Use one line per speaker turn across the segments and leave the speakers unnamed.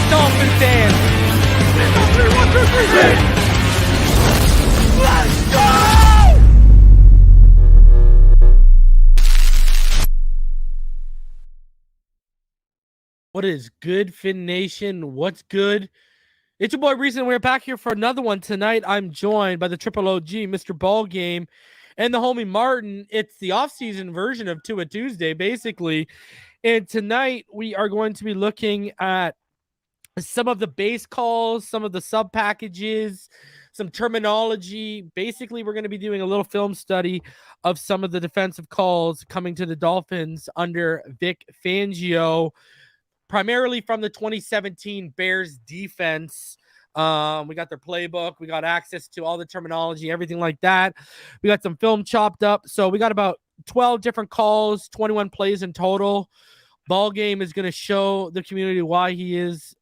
Dolphins fan. Let's go! What is good, Fin Nation? What's good? It's your boy Reason. We're back here for another one tonight. I'm joined by the Triple OG, Mr. BallGame, and the homie Martin. It's the off-season version of Tua Tuesday, basically. And tonight we are going to be looking at some of the base calls, some of the sub packages, some terminology. Basically, we're going to be doing a little film study of some of the defensive calls coming to the Dolphins under Vic Fangio, primarily from the 2017 Bears defense. We got their playbook. We got access to all the terminology, everything like that. We got some film chopped up. So we got about 12 different calls, 21 plays in total. BallGame is going to show the community why he is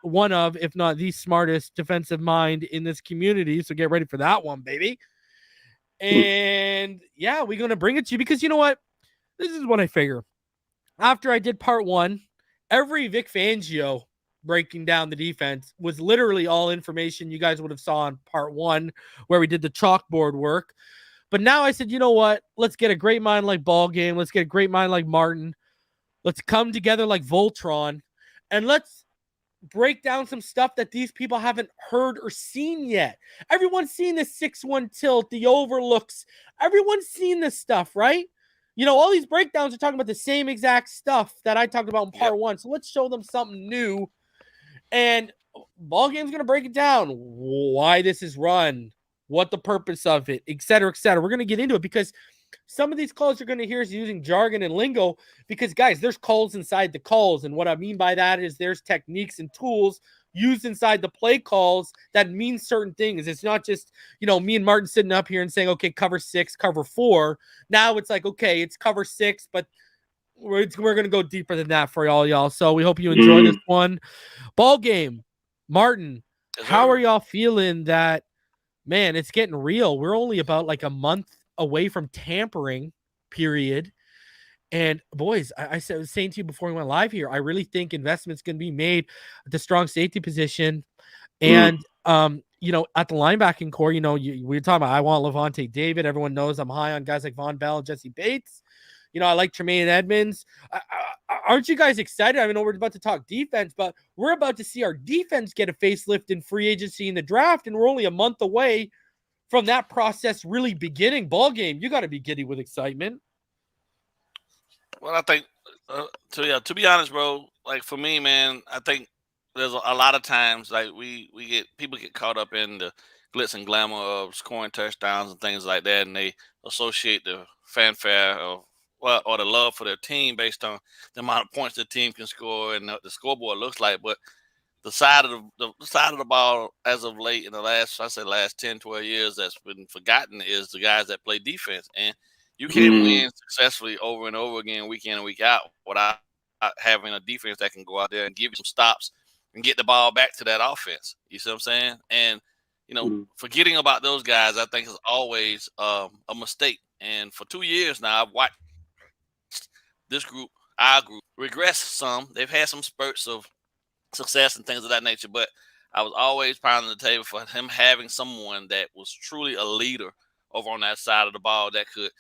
one of, if not the smartest defensive mind in this community. So get ready for that one, baby. And yeah, we're going to bring it to you because you know what? This is what I figure. After I did part one, every Vic Fangio breaking down the defense was literally all information you guys would have saw in part one where we did the chalkboard work. But now I said, you know what? Let's get a great mind like BallGame. Let's get a great mind like Martin. Let's come together like Voltron. And let's break down some stuff that these people haven't heard or seen yet. Everyone's seen the 6-1 tilt, the overlooks. Everyone's seen this stuff, right? You know, all these breakdowns are talking about the same exact stuff that I talked about in part one. So let's show them something new. And BallGame's going to break it down. Why this is run, what the purpose of it, et cetera, et cetera. We're going to get into it because some of these calls you're going to hear is using jargon and lingo because, guys, there's calls inside the calls. And what I mean by that is there's techniques and tools used inside the play calls that mean certain things. It's not just, you know, me and Martin sitting up here and saying, okay, cover 6, cover 4. Now it's like, okay, it's cover 6, but we're going to go deeper than that for y'all. So we hope you enjoy this one. BallGame, Martin, how are y'all feeling that, man, it's getting real? We're only about like a month away from tampering period. And boys, I was saying to you before we went live here, I really think investments can be made at the strong safety position. And, you know, at the linebacking core, you know, we were talking about, I want Levante David. Everyone knows I'm high on guys like Von Bell and Jesse Bates. You know, I like Tremaine Edmonds. Aren't you guys excited? I know we're about to talk defense, but we're about to see our defense get a facelift in free agency in the draft. And we're only a month away from that process really beginning. BallGame, you got to be giddy with excitement.
Well, I think, to be honest, bro, like for me, man, I think there's a lot of times like people get caught up in the glitz and glamour of scoring touchdowns and things like that, and they associate the fanfare or the love for their team based on the amount of points the team can score and the scoreboard looks like. But the side of the ball as of late in the last 10, 12 years that's been forgotten is the guys that play defense. And you can't win successfully over and over again, week in and week out, without having a defense that can go out there and give you some stops and get the ball back to that offense. You see what I'm saying? And, you know, forgetting about those guys, I think is always a mistake. And for 2 years now, I've watched our group, regress some. They've had some spurts of success and things of that nature, but I was always pounding the table for him having someone that was truly a leader over on that side of the ball that could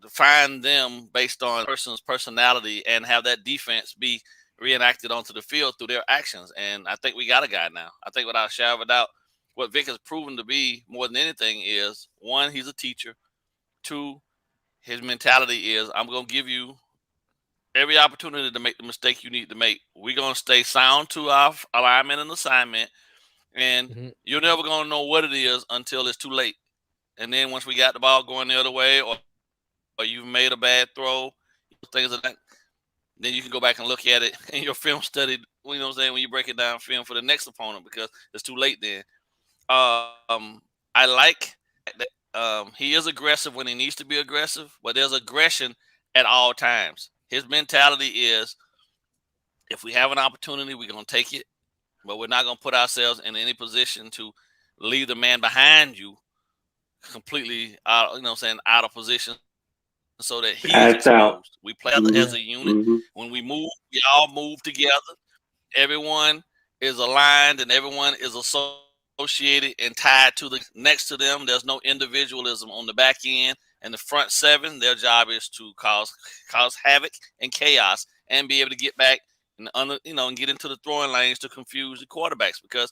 define them based on a person's personality and have that defense be reenacted onto the field through their actions. And I think we got a guy now. I think without a shadow of a doubt, what Vic has proven to be more than anything is, one, he's a teacher. Two, his mentality is, I'm going to give you every opportunity to make the mistake you need to make. We're going to stay sound to our alignment and assignment, and you're never going to know what it is until it's too late. And then once we got the ball going the other way, or you've made a bad throw, things like that, then you can go back and look at it in your film study, you know what I'm saying, when you break it down film for the next opponent, because it's too late then. I like that he is aggressive when he needs to be aggressive, but there's aggression at all times. His mentality is, if we have an opportunity, we're going to take it, but we're not going to put ourselves in any position to leave the man behind you completely out, you know what I'm saying, out of position, so that he's exposed. We play as a unit. When we move, we all move together. Everyone is aligned and everyone is associated and tied to the next to them. There's no individualism on the back end. And the front seven, their job is to cause havoc and chaos and be able to get back and and get into the throwing lanes to confuse the quarterbacks, because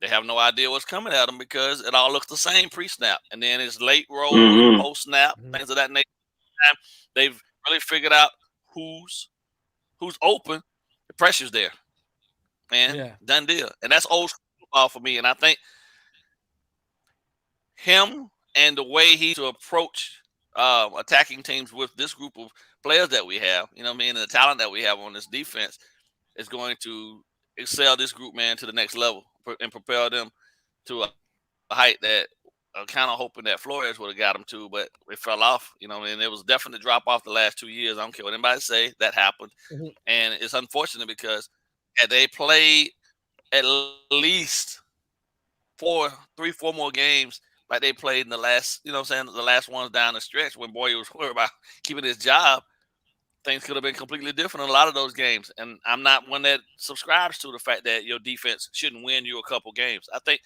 they have no idea what's coming at them, because it all looks the same pre-snap, and then it's late roll and post-snap, things of that nature. They've really figured out who's open. The pressure's there, man. Done deal. And that's old school football for me. And I think him and the way he to approach attacking teams with this group of players that we have, you know what I mean, and the talent that we have on this defense, is going to excel this group, man, to the next level and propel them to a height that I'm kind of hoping that Flores would have got them to, but it fell off, you know, and it was definitely drop off the last 2 years. I don't care what anybody say, that happened. And it's unfortunate because had they played at least 4 more games like they played in the last, you know what I'm saying, the last ones down the stretch when Boyer was worried about keeping his job, things could have been completely different in a lot of those games. And I'm not one that subscribes to the fact that your defense shouldn't win you a couple games. I think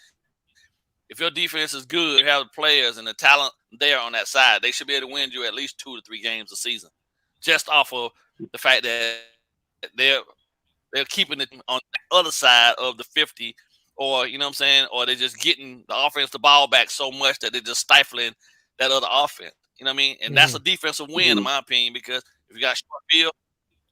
if your defense is good, you have the players and the talent there on that side, they should be able to win you at least 2 to 3 games a season, just off of the fact that they're keeping it on the other side of the 50, or, you know what I'm saying, or they're just getting the offense the ball back so much that they're just stifling that other offense. You know what I mean? And that's a defensive win, in my opinion, because if you got short field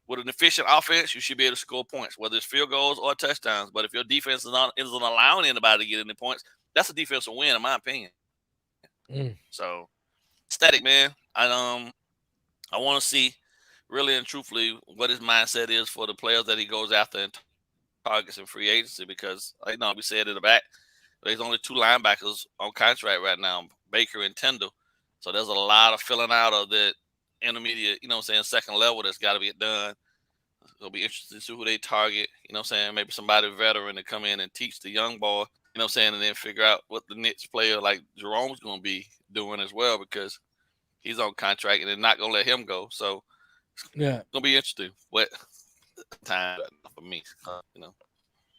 with an efficient offense, you should be able to score points, whether it's field goals or touchdowns. But if your defense isn't allowing anybody to get any points, that's a defensive win, in my opinion. So, static, man. I want to see, really and truthfully, what his mindset is for the players that he goes after and targets in free agency, because, you know, we said in the back, there's only 2 linebackers on contract right now, Baker and Tyndall. So there's a lot of filling out of the intermediate, you know what I'm saying, second level that's got to be done. It'll be interesting to see who they target, you know what I'm saying, maybe somebody veteran to come in and teach the young boy, you know what I'm saying, and then figure out what the next player like Jerome's going to be doing as well, because he's on contract and they're not going to let him go. So it's going to be interesting. What time for me, you know.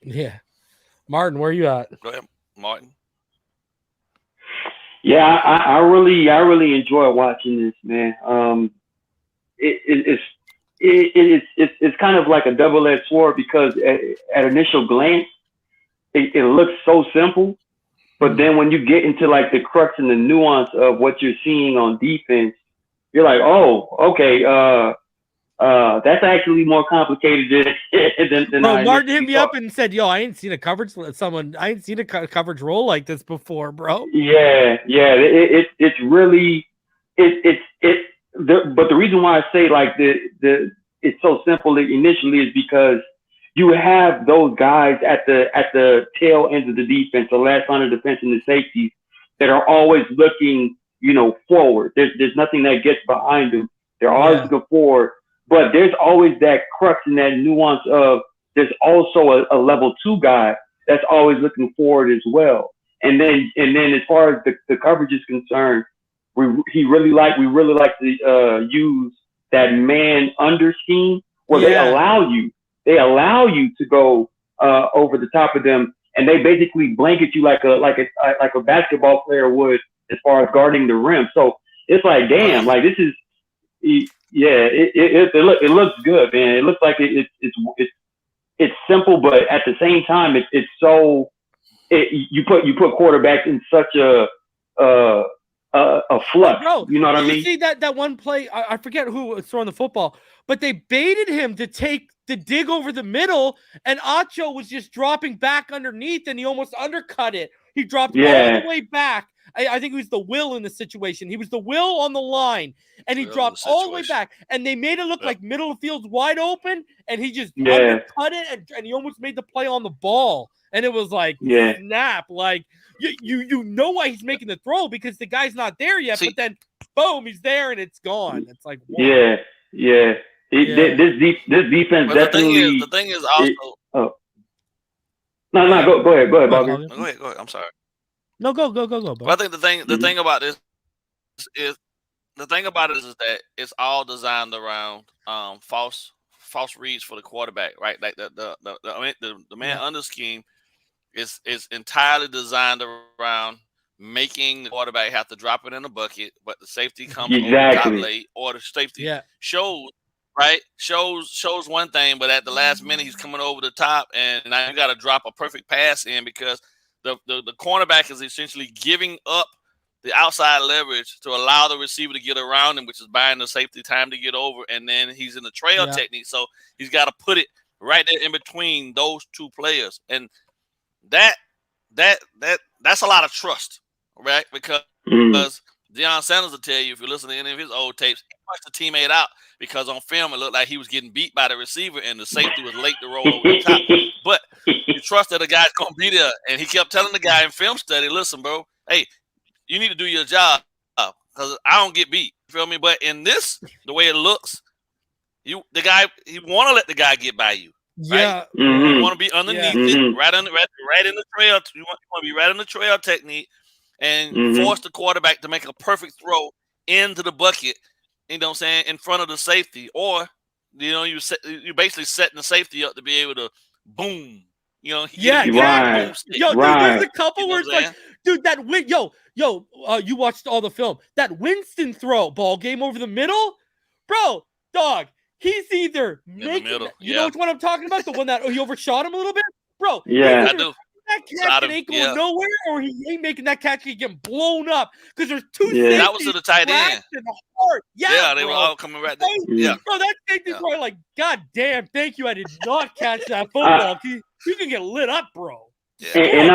Yeah. Martin, where are you at?
Go ahead, Martin.
Yeah, I really enjoy watching this, man. It's kind of like a double-edged sword, because at initial glance, it looks so simple, but then when you get into like the crux and the nuance of what you're seeing on defense, you're like, oh, okay, that's actually more complicated than
Bro, Martin hit me up and said, "Yo, I ain't seen a coverage coverage role like this before, bro."
Yeah, it's really but the reason why I say like it's so simple initially is because you have those guys at the tail end of the defense, the last line of defense and the safeties, that are always looking, you know, forward. There's nothing that gets behind them. They're always looking forward. But there's always that crux and that nuance of there's also a level 2 guy that's always looking forward as well. And then as far as the coverage is concerned, we really like to use that man under scheme where they allow you to go over the top of them, and they basically blanket you like a basketball player would as far as guarding the rim. So it's like, damn, like this is. Yeah, it looks good, man. It looks like it's simple, but at the same time, it's so you put quarterbacks in such a flux.
Bro,
you know what I mean?
You see that one play? I forget who was throwing the football, but they baited him to take the dig over the middle, and Acho was just dropping back underneath, and he almost undercut it. He dropped all the way back. I think he was the will in the situation. He was the will on the line, and he dropped all the way back. And they made it look like middle of the field's wide open, and he just undercut it, and he almost made the play on the ball. And it was like, snap. Like, you know why he's making the throw, because the guy's not there yet. But then, boom, he's there, and it's gone. It's like, wow.
This defense definitely.
The thing is also.
No, go ahead,
BallGame. Go ahead. I'm sorry.
No, go.
Well, I think the thing about this is that it's all designed around false reads for the quarterback, right? Like the man under scheme is entirely designed around making the quarterback have to drop it in the bucket, but the safety comes over the top late, or the safety shows one thing, but at the last minute he's coming over the top, and now you got to drop a perfect pass in because the cornerback is essentially giving up the outside leverage to allow the receiver to get around him, which is buying the safety time to get over, and then he's in the trail technique, so he's got to put it right there in between those two players, and that's a lot of trust, right? Because Deion Sanders will tell you, if you listen to any of his old tapes, he pushed the teammate out because on film it looked like he was getting beat by the receiver and the safety was late to roll over the top. But you trust that the guy's going to be there. And he kept telling the guy in film study, listen, bro, hey, you need to do your job because I don't get beat. You feel me? But in this, the way it looks, he want to let the guy get by you.
Yeah.
Right? You want to be underneath it, right in the trail. You want to be right in the trail technique and force the quarterback to make a perfect throw into the bucket, you know what I'm saying, in front of the safety. Or, you're basically setting the safety up to be able to boom. Dude,
there's a couple where it's like, dude, that you watched all the film. That Winston throw, BallGame over the middle, bro, dog. He's either making, know which one I'm talking about, the one that he overshot him a little bit, bro.
Yeah, I do.
That catch ain't going nowhere, or he ain't making that catch getting blown up because there's two safeties.
That was to the tight end.
In the heart.
They were all coming right there.
Bro, that safety's probably like, God damn, thank you, I did not catch that football. You can get lit up, bro.
Yeah. And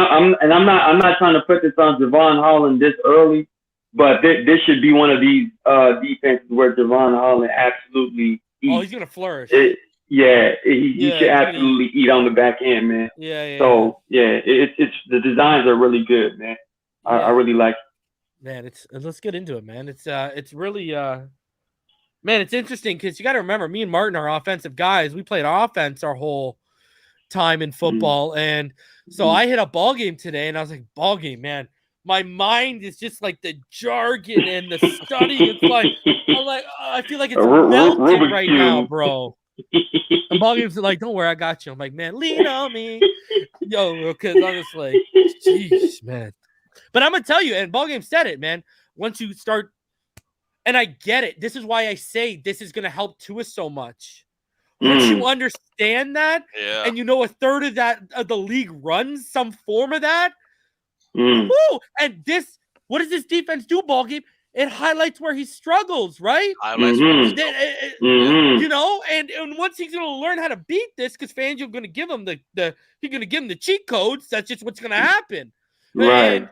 I'm not trying to put this on Javon Holland this early, but this should be one of these defenses where Javon Holland absolutely eats.
Oh, he's gonna flourish.
He should absolutely eat on the back end, man. So it's the designs are really good, man. I really like it.
Man, let's get into it, man. It's really man, it's interesting because you got to remember, me and Martin are offensive guys. We played offense our whole time in football, and so I hit a BallGame today, and I was like, BallGame, man. My mind is just like the jargon and the study. It's like I feel like it's melting right now, bro. And BallGame's like, don't worry, I got you. I'm like, man, lean on me. Because honestly, jeez, man. But I'm going to tell you, and BallGame said it, man. Once you start, and I get it. This is why I say this is going to help Tua so much. Once you understand that, and a third of the league runs some form of that, woo, and what does this defense do, BallGame? It highlights where he struggles, right?
Highlights
and once he's going to learn how to beat this, because Fangio going to give him the cheat codes. That's just what's going to happen,
right?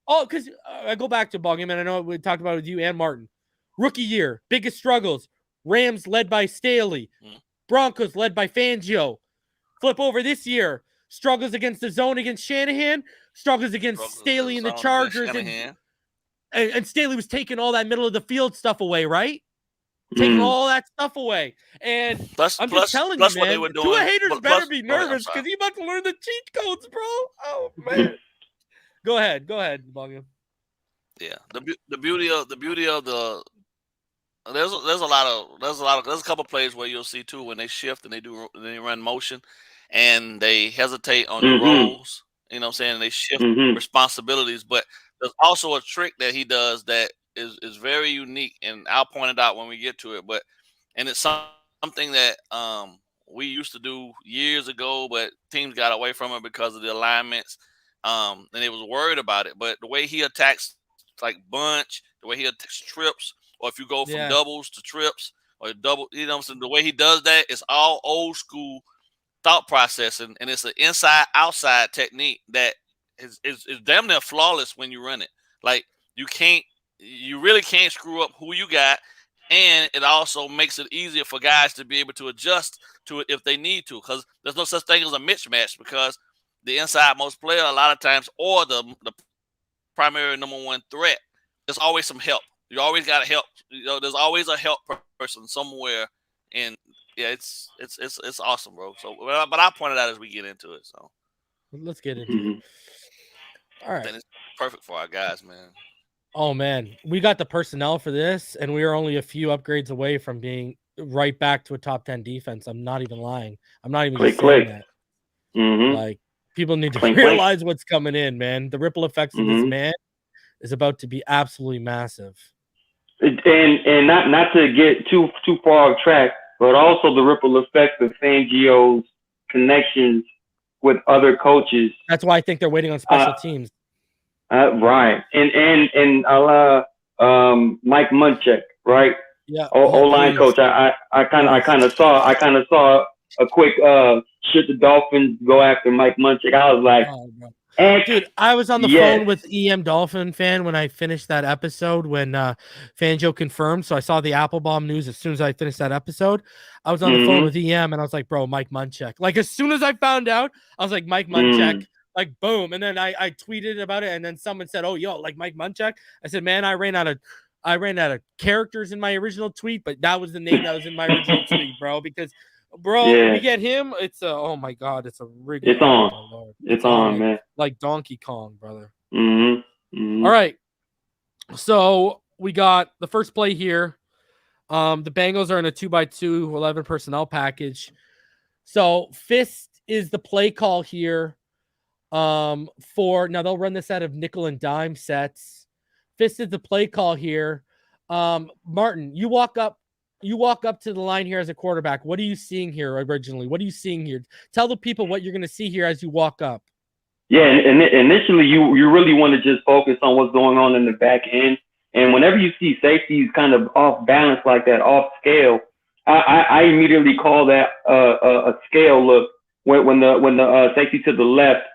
Because I go back to BallGame, and I know we talked about it with you and Martin. Rookie year, biggest struggles: Rams led by Staley, Broncos led by Fangio. Flip over this year: struggles against the zone against Shanahan, struggles against Staley and the Chargers, and Staley was taking all that middle of the field stuff away, right? Taking all that stuff away. And I'm just telling you, man, Tua haters better be nervous because he's about to learn the cheat codes, bro. Oh, man. Go ahead, BallGame.
Yeah, the beauty of the there's a couple plays where you'll see too when they shift and they run motion and they hesitate on the rolls. You know what I'm saying? They shift responsibilities, but there's also a trick that he does that is very unique, and I'll point it out when we get to it. And it's something that we used to do years ago, but teams got away from it because of the alignments. and they was worried about it. But the way he attacks like bunch, the way he attacks trips, or if you go from doubles to trips or double, you know what I'm saying? The way he does that is all old school thought process, and it's an inside-outside technique that is damn near flawless when you run it. Like you really can't screw up who you got, and it also makes it easier for guys to be able to adjust to it if they need to, because there's no such thing as a mismatch, because the inside most player a lot of times, or the primary number one threat, there's always some help. You always got to help. You know, there's always a help person somewhere, and yeah, it's awesome, bro. So, but I pointed out as we get into it. So
let's get into it. All right,
then it's perfect for our guys, man.
Oh man, we got the personnel for this, and we are only a few upgrades away from being right back to a top 10 defense. I'm not even lying. I'm not even saying that. Like, people need to realize what's coming in, man. The ripple effects of this man is about to be absolutely massive.
And not to get too far off track, but also the ripple effect of Fangio's connections with other coaches.
That's why I think they're waiting on special teams.
Right. And Mike Munchak, right?
Yeah.
O-line coach. I kind of saw a quick should the Dolphins go after Mike Munchak? I was like,
dude, I was on the phone with EM Dolphin fan when I finished that episode when Fangio confirmed. So I saw the Applebaum news as soon as I finished that episode. I was on the phone with EM and I was like, bro, Mike Munchak. Like, as soon as I found out, I was like, Mike Munchak. Like, boom. And then I tweeted about it, and then someone said, oh, yo, like Mike Munchak. I said, man, I ran out of characters in my original tweet, but that was the name that was in my original tweet, bro. Because, bro, we get him. It's oh my God, it's a really
it's on. It's on, man.
Like Donkey Kong, brother.
All
right. So we got the first play here. The Bengals are in a 2x2 11 personnel package. So Fist is the play call here. Now they'll run this out of nickel and dime sets. Fist is the play call here. Martin, you walk up to the line here as a quarterback. What are you seeing here originally? What are you seeing here? Tell the people what you're going to see here as you walk up.
Yeah, and initially you really want to just focus on what's going on in the back end. And whenever you see safeties kind of off balance like that, off scale, I immediately call that a scale look when the safety to the left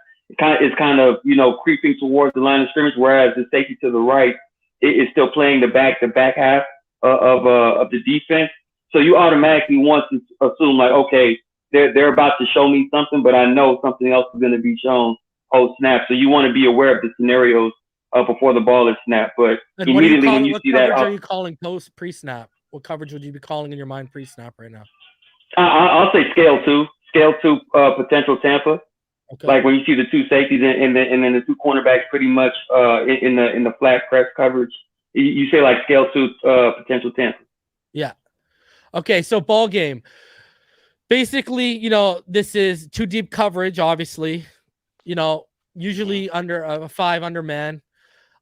is kind of creeping towards the line of scrimmage, whereas the safety to the right is still playing the back half of the defense. So you automatically want to assume like, okay, they're about to show me something, but I know something else is going to be shown post snap. So you want to be aware of the scenarios before the ball is snapped. But
and
immediately when you see that,
what coverage are you calling post pre-snap? What coverage would you be calling in your mind pre-snap right now?
I'll say scale two potential Tampa. Okay. Like when you see the two safeties and then the two cornerbacks pretty much in the flat press coverage, you say like scale two potential Tampa.
Yeah. Okay, so ball game. Basically, this is too deep coverage, obviously. Usually under a 5 under man.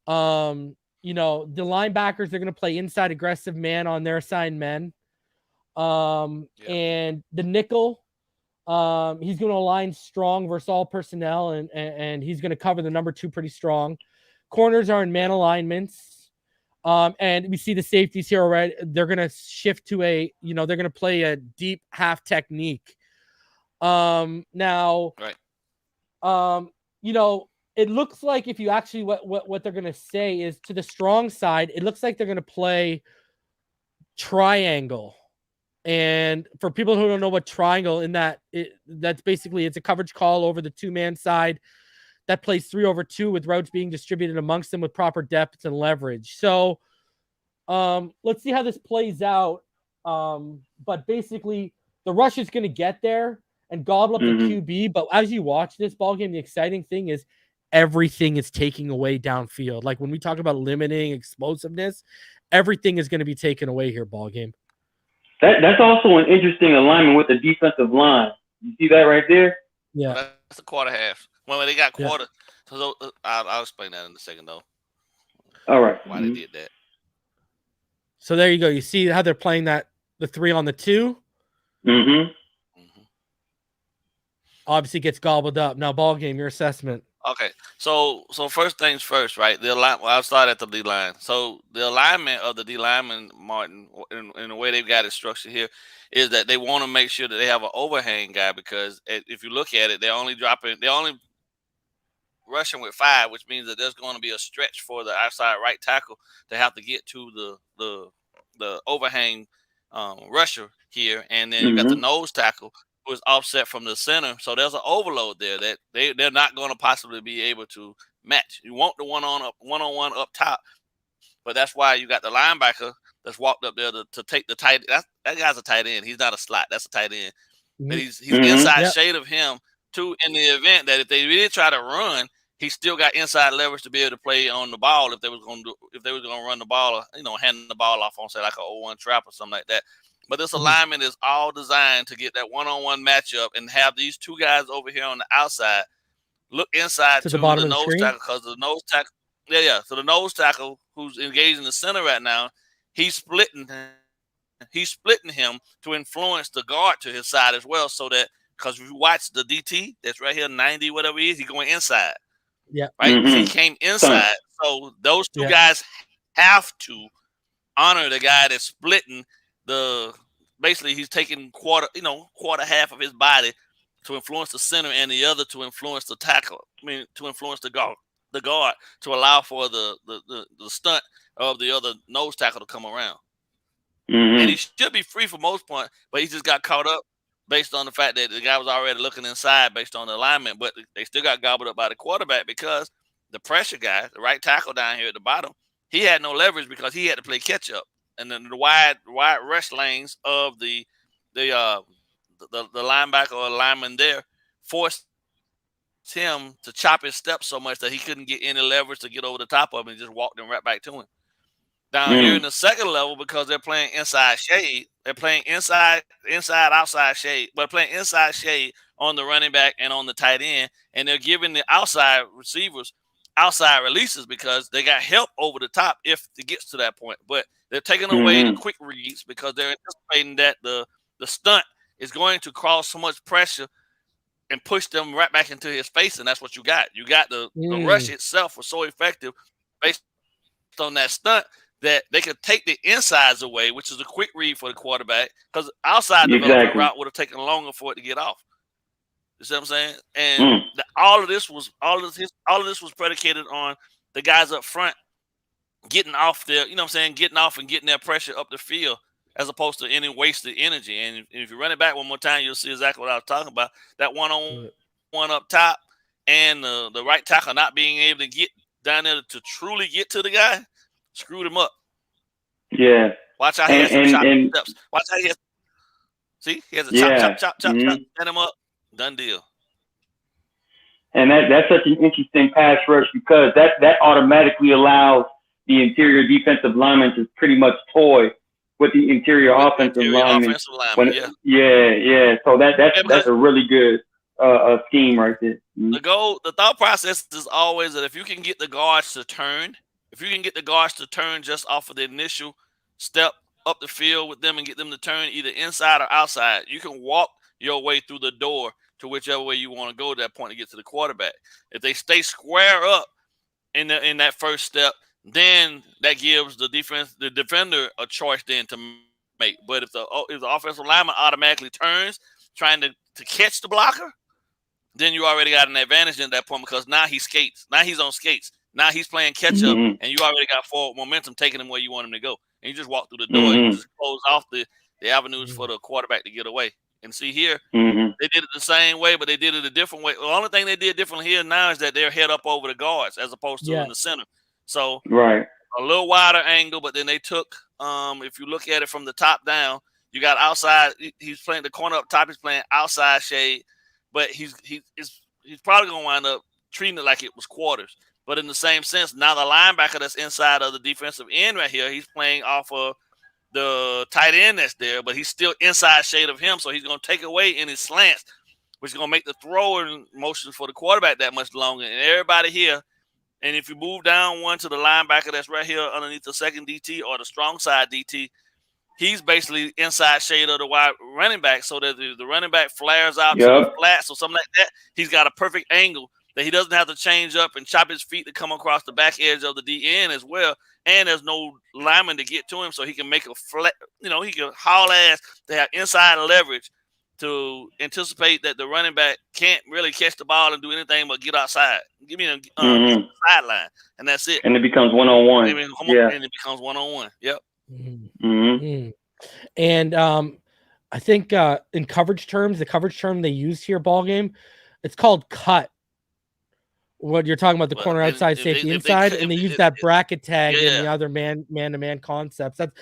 The linebackers, they're going to play inside aggressive man on their assigned men. And the nickel, he's going to align strong versus all personnel, and he's going to cover the number 2 pretty strong. Corners are in man alignments. And we see the safeties here already. They're going to shift to they're going to play a deep half technique. Now, right. It looks like if you actually, what they're going to say is to the strong side, it looks like they're going to play triangle. And for people who don't know what triangle that's basically, it's a coverage call over the 2-man side that plays 3/2 with routes being distributed amongst them with proper depth and leverage. So let's see how this plays out. But basically the rush is going to get there and gobble up the QB. But as you watch this ball game, the exciting thing is everything is taking away downfield. Like when we talk about limiting explosiveness, everything is going to be taken away here, ball game.
That's also an interesting alignment with the defensive line. You see that right there?
Yeah.
That's the quarter half. Well, they got quarter. Yeah. So I'll explain that in a second, though.
All right.
Why they did that.
So there you go. You see how they're playing the 3 on the 2?
Mm-hmm.
Obviously gets gobbled up. Now, ball game, your assessment.
Okay, so first things first, right? The line. Well, I'll start at the D line. So the alignment of the D lineman, Martin, in the way they've got it structured here, is that they want to make sure that they have an overhang guy because if you look at it, they're only rushing with 5, which means that there's going to be a stretch for the outside right tackle to have to get to the overhang rusher here, and then you got the
Mm-hmm.
nose tackle who is offset from the center. So there's an overload there that they're not going to possibly be able to match. You want the one on one up top, but that's why you got the linebacker that's walked up there to take the tight. That guy's a tight end. He's not a slot. That's a tight end. But
Mhm.
he's
Mm-hmm.
inside
Yep.
shade of him too. In the event that if they really try to run, he still got inside leverage to be able to play on the ball if they was going to run the ball, or, hand the ball off on say like a 0-1 trap or something like that. But this
Mhm.
alignment is all designed to get that one-on-one matchup and have these two guys over here on the outside look inside
To
to
the bottom
the
of the
nose
screen.
tackle because the nose tackle, yeah. So the nose tackle who's engaged in the center right now, he's splitting him to influence the guard to his side as well, so that because if you watch the DT that's right here, 90 whatever he is, he's going inside,
Yeah.
right? So he
Mm-hmm.
came
Stunt.
inside. So those two
Yeah.
guys have to honor the guy that's splitting the. Basically, he's taking quarter half of his body to influence the center, and the other to influence the tackle. To influence the guard to allow for the stunt of the other nose tackle to come around. And he
Mm-hmm.
should be free for most part, but he just got caught up based on the fact that the guy was already looking inside based on the alignment. But they still got gobbled up by the quarterback because the pressure guy, the right tackle down here at the bottom, he had no leverage because he had to play catch up. And then the wide rush lanes of the uh the linebacker or lineman there forced him to chop his steps so much that he couldn't get any leverage to get over the top of him and just walked him right back to him. Down here in
Mm.
the second level, because they're playing inside shade, they're playing outside shade, but playing inside shade on the running back and on the tight end, and they're giving the outside receivers outside releases because they got help over the top if it gets to that point. But they're taking away the
Mm-hmm.
quick reads because they're anticipating that the stunt is going to cause so much pressure and push them right back into his face, and that's what you got. You got the rush
Mm.
itself was so effective based on that stunt that they could take the insides away, which is a quick read for the quarterback, because outside development
Exactly.
route would have taken longer for it to get off. You see what I'm saying? And
Mm.
all of this was predicated on the guys up front getting off their, getting off and getting their pressure up the field, as opposed to any wasted energy. And if you run it back one more time, you'll see exactly what I was talking about. That one-on-one up top and the right tackle not being able to get down there to truly get to the guy screwed him up.
Yeah.
Watch how he has some chop
And
steps. Watch how he has. See, he has a
yeah.
chop,
Mm-hmm.
set him up. Done deal.
And that's such an interesting pass rush because that automatically allows the interior defensive lineman to pretty much toy with the interior
With the
offensive
interior
lineman.
offensive lineman, yeah.
Yeah. So
Yeah,
that's a really good scheme right there. Mm-hmm.
The thought process is always that if you can get the guards to turn, just off of the initial step up the field with them and get them to turn either inside or outside, you can walk your way through the door to whichever way you want to go at that point to get to the quarterback. If they stay square up in that first step, then that gives the defender a choice then to make. But if the offensive lineman automatically turns trying to catch the blocker, then you already got an advantage at that point because now he skates. Now he's on skates. Now he's playing catch up,
Mm-hmm.
and you already got forward momentum taking him where you want him to go. And you just walk through the door and you
Mm-hmm.
just close off the avenues for the quarterback to get away. And see here,
Mm-hmm.
they did it the same way, but they did it a different way. The only thing they did differently here now is that they're head up over the guards as opposed to in the center. So
Right.
a little wider angle, but then they took, if you look at it from the top down, you got outside. He's playing the corner up top. He's playing outside shade, but he's probably going to wind up treating it like it was quarters. But in the same sense, now the linebacker that's inside of the defensive end right here, he's playing off of the tight end that's there, but he's still inside shade of him, so he's going to take away any slants, which is going to make the throwing motion for the quarterback that much longer. And everybody here, and if you move down one to the linebacker that's right here underneath the second DT or the strong side DT, he's basically inside shade of the wide running back, so that the running back flares out to the
Yep.
flats or something like that. He's got a perfect angle that he doesn't have to change up and chop his feet to come across the back edge of the DN as well. And there's no lineman to get to him, so he can make a flat, he can haul ass to have inside leverage to anticipate that the running back can't really catch the ball and do anything but get outside. Give me a sideline, and that's it.
And it becomes one-on-one.
And it becomes one-on-one. Yep.
And I think in coverage terms, the coverage term they use here, ball game, it's called cut. What you're talking about, the corner outside, safety inside, and they use that bracket tag in the other man-to-man concepts. That's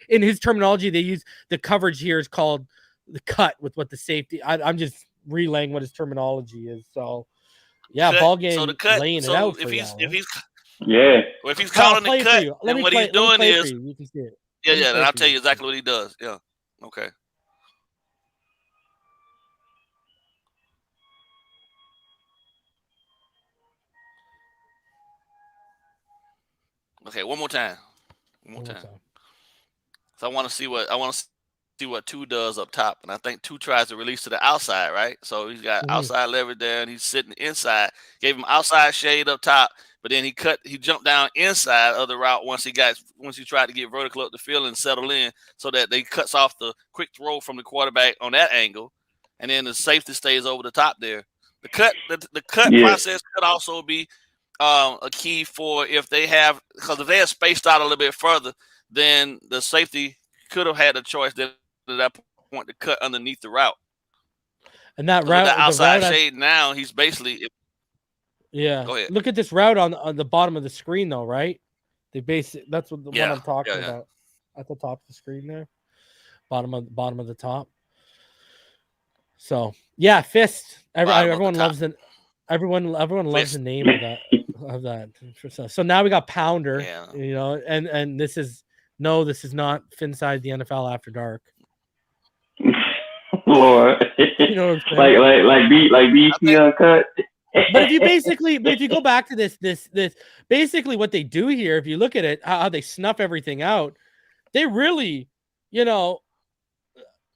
in his terminology, they use the coverage here is called the cut with what the safety. I'm just relaying what his terminology is. So ball game.
So the cut,
laying it out for you.
If he's
calling
the cut, then what he's doing is
you can see it.
And I'll tell you exactly what he does. Yeah. Okay. Okay, one more time. So I want to see what 2 does up top, and I think 2 tries to release to the outside, right? So he's got outside leverage there, and he's sitting inside. Gave him outside shade up top, but then he jumped down inside of the route once he tried to get vertical up the field and settle in, so that they cuts off the quick throw from the quarterback on that angle, and then the safety stays over the top there. The cut process could also be a key for if they have spaced out a little bit further, then the safety could have had a choice then at that point to cut underneath the route.
And that route,
the outside shade now, he's basically
Go ahead. Look at this route on the bottom of the screen though, right? That's what the one I'm talking about at the top of the screen there, bottom of the top. So fist. Everyone loves the name of that. So now we got Pounder, and this is not Phinside the NFL After Dark.
Lord, like BT uncut.
But if you go back to this basically what they do here, if you look at it, how they snuff everything out, they really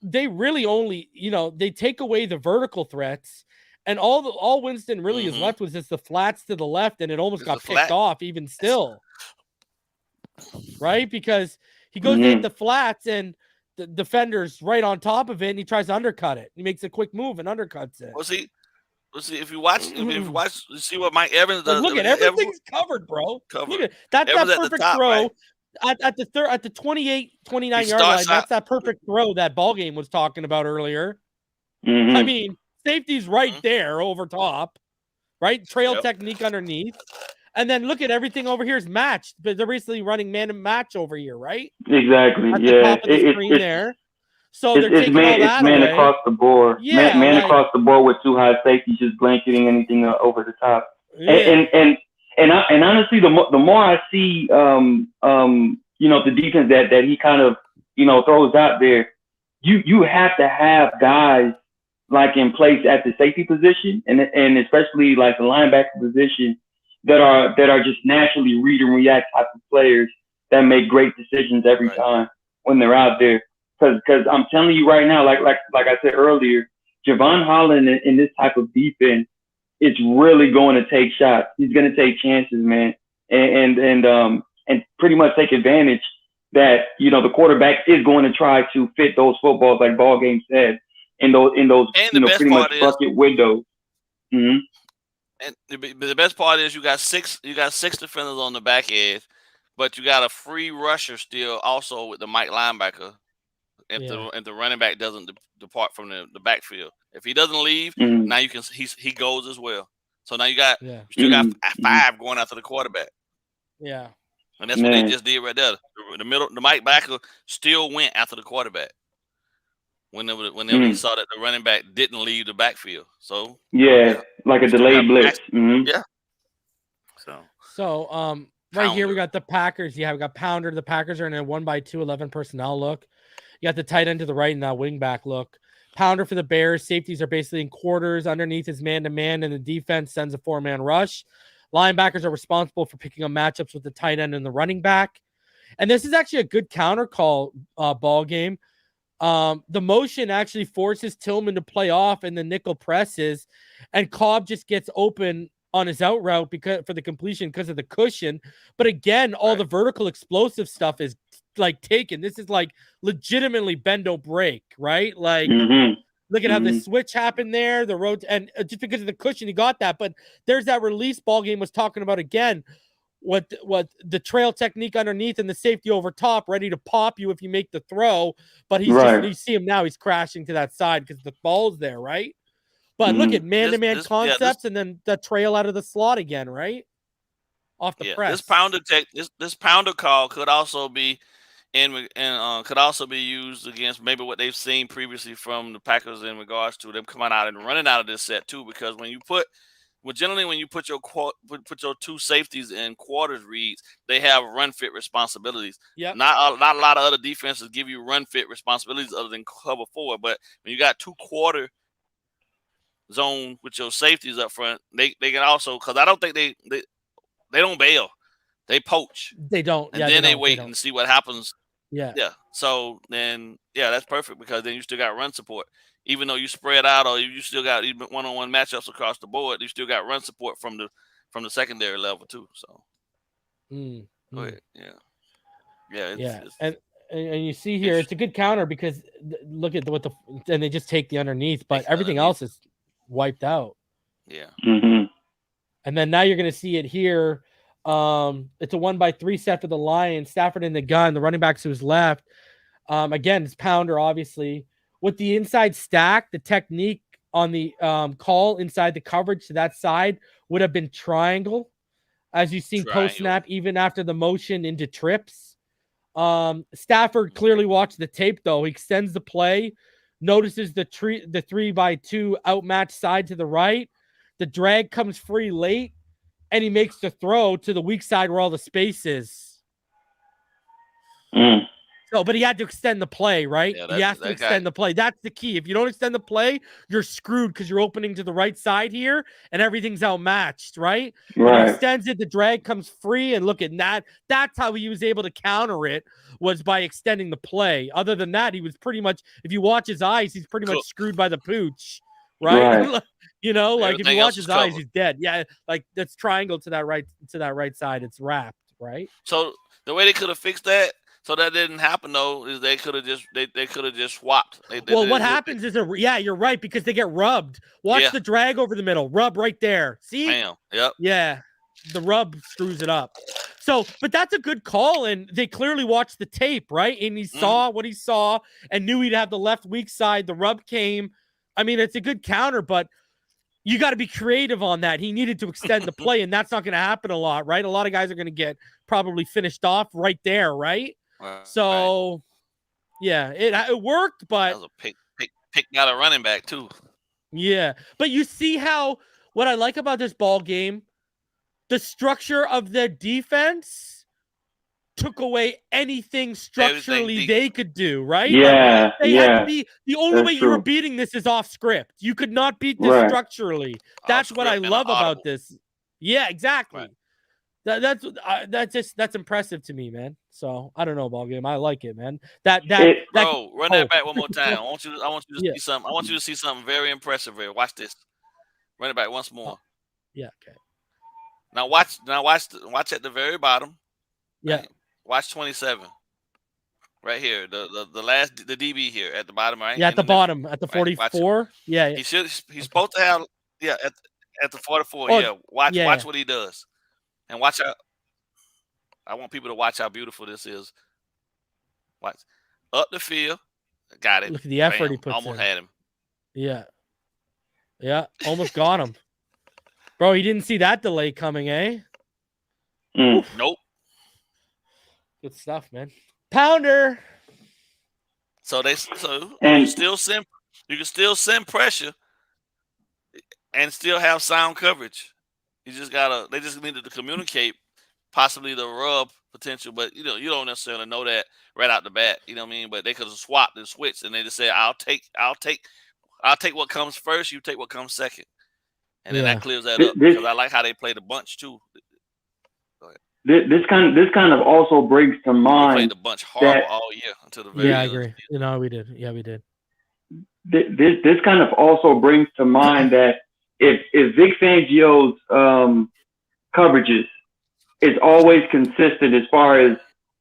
only they take away the vertical threats. And all Winston really is left was just the flats to the left, and it almost got picked off even still. Right? Because he goes in the flats, and the defender's right on top of it, and he tries to undercut it. He makes a quick move and undercuts it.
Well, see, if you watch, see what Mike Evans does.
Look at everything's covered, bro. Look at that perfect throw at the 28, 29 yard line. That's that perfect throw that BallGame was talking about earlier. I mean, safety's right there over top, right? Trail technique underneath. And then look at everything over here is matched, but they're basically running man and match over here, right?
Exactly.
At the top of the screen there. So they're taking all that
man
away.
Across the board.
Yeah,
man across the board with 2 high safeties just blanketing anything over the top.
Yeah.
And honestly, the more I see, the defense that he kind of, throws out there, you have to have guys like in place at the safety position and especially like the linebacker position that are just naturally read and react type of players that make great decisions every time when they're out there. Because I'm telling you right now, like I said earlier, Javon Holland in this type of defense is really going to take shots. He's going to take chances, man, and pretty much take advantage that the quarterback is going to try to fit those footballs like BallGame said in those pretty much bucket windows. Mm-hmm.
And the best part is you got six defenders on the back edge, but you got a free rusher still also with the Mike linebacker. If the running back doesn't depart from the backfield, if he doesn't leave, now he goes as well. So now you still got 5 going after the quarterback.
Yeah,
and that's what they just did right there. The Mike backer still went after the quarterback whenever he saw that the running back didn't leave the backfield. So
like a delayed blitz.
Yeah.
So right here we got the Packers. Yeah, we got Pounder. The Packers are in a 1x2 11 personnel look. You got the tight end to the right and that wing back look. Pounder for the Bears. Safeties are basically in quarters. Underneath is man-to-man, and the defense sends a 4-man rush. Linebackers are responsible for picking up matchups with the tight end and the running back. And this is actually a good counter call ball game. The motion actually forces Tillman to play off and the nickel presses, and Cobb just gets open on his out route because for the completion because of the cushion. But again, all the vertical explosive stuff is like taken. This is like legitimately bend don't break, right? Like look at how the switch happened there, the road, and just because of the cushion, he got that. But there's that release ball game was talking about again. What the trail technique underneath and the safety over top, ready to pop you if you make the throw. But he's just, you see him now, he's crashing to that side because the ball's there, right? But look at man-to-man concepts and then the trail out of the slot again, right? Off the press.
This pounder call could also be could also be used against maybe what they've seen previously from the Packers in regards to them coming out and running out of this set too. Because when you put your two safeties in quarters reads, they have run fit responsibilities.
Yeah,
not a lot of other defenses give you run fit responsibilities other than cover four. But when you got two quarter zone with your safeties up front, they can also, because I don't think they don't bail, they poach.
They don't,
and then they wait and see what happens.
Yeah.
So then, that's perfect because then you still got run support. Even though you spread out or you still got even one-on-one matchups across the board, you still got run support from the secondary level too. So, go ahead.
And you see here, it's a good counter because look at and they just take the underneath, but everything else is wiped out.
Yeah.
And then now you're going to see it here. It's a 1x3 set for the Lions. Stafford in the gun, the running backs who's left. Again, it's pounder, obviously. With the inside stack, the technique on the call inside the coverage to that side would have been triangle, as you've seen post-snap, even after the motion into trips. Stafford clearly watched the tape, though. He extends the play, notices the 3x2 outmatched side to the right. The drag comes free late, and he makes the throw to the weak side where all the space is. So, but he had to extend the play, right? He has to extend the play. That's the key. If you don't extend the play, you're screwed because you're opening to the right side here, and everything's outmatched, right? When he extends it, the drag comes free, and look at that. That's how he was able to counter it, was by extending the play. Other than that, he was pretty much, if you watch his eyes, he's pretty much screwed by the pooch, right? You know, like if you watch his eyes, he's dead. Yeah, like that's triangle to that right side. It's wrapped, right?
So the way they could have fixed that, so that didn't happen though, is they could have just swapped.
What happens is you're right, because they get rubbed. Watch the drag over the middle, rub right there. See?
Bam. Yep.
Yeah, the rub screws it up. So, but that's a good call, and they clearly watched the tape, right? And he saw what he saw and knew he'd have the left weak side. The rub came. I mean, it's a good counter, but you got to be creative on that. He needed to extend the play, and that's not going to happen a lot, right? A lot of guys are going to get probably finished off right there, right? So, it worked, but
that was a pick out a running back too.
Yeah, but you see how what I like about this ball game, the structure of the defense took away anything structurally they could do, right?
Yeah,
they had to be, the only way you were beating this is off script. You could not beat this structurally. That's what I love about this. Yeah, exactly. Right. That's impressive to me, man. So I don't know, ball game. I like it, man. Run
that back one more time. I want you to see something. I want you to see something very impressive here. Watch this. Run it back once more.
Yeah. Okay.
Now watch at the very bottom.
Yeah.
Right? Watch 27. Right here, the DB here at the bottom, right?
Yeah, at the bottom, at the 44. Right, yeah.
He's supposed to have at the 44. Watch what he does. And watch out. I want people to watch how beautiful this is. Watch. Up the field. Got it.
Look at the effort he puts
almost
in.
Had him.
Yeah. Yeah, almost got him. Bro, he didn't see that delay coming, eh?
Nope.
Good stuff, man. Pounder.
So you can still send pressure and still have sound coverage. They just needed to communicate possibly the rub potential, but you don't necessarily know that right out the bat. You know what I mean? But they could have swapped and switched, and they just said, I'll take what comes first, you take what comes second. And then that clears that up, because I like how they play the bunch too. Go ahead.
This kind of also brings to mind.
We played the bunch horrible all year until the very end.
I agree. We did. Yeah, we did.
This kind of also brings to mind that if Vic Fangio's coverages is always consistent as far as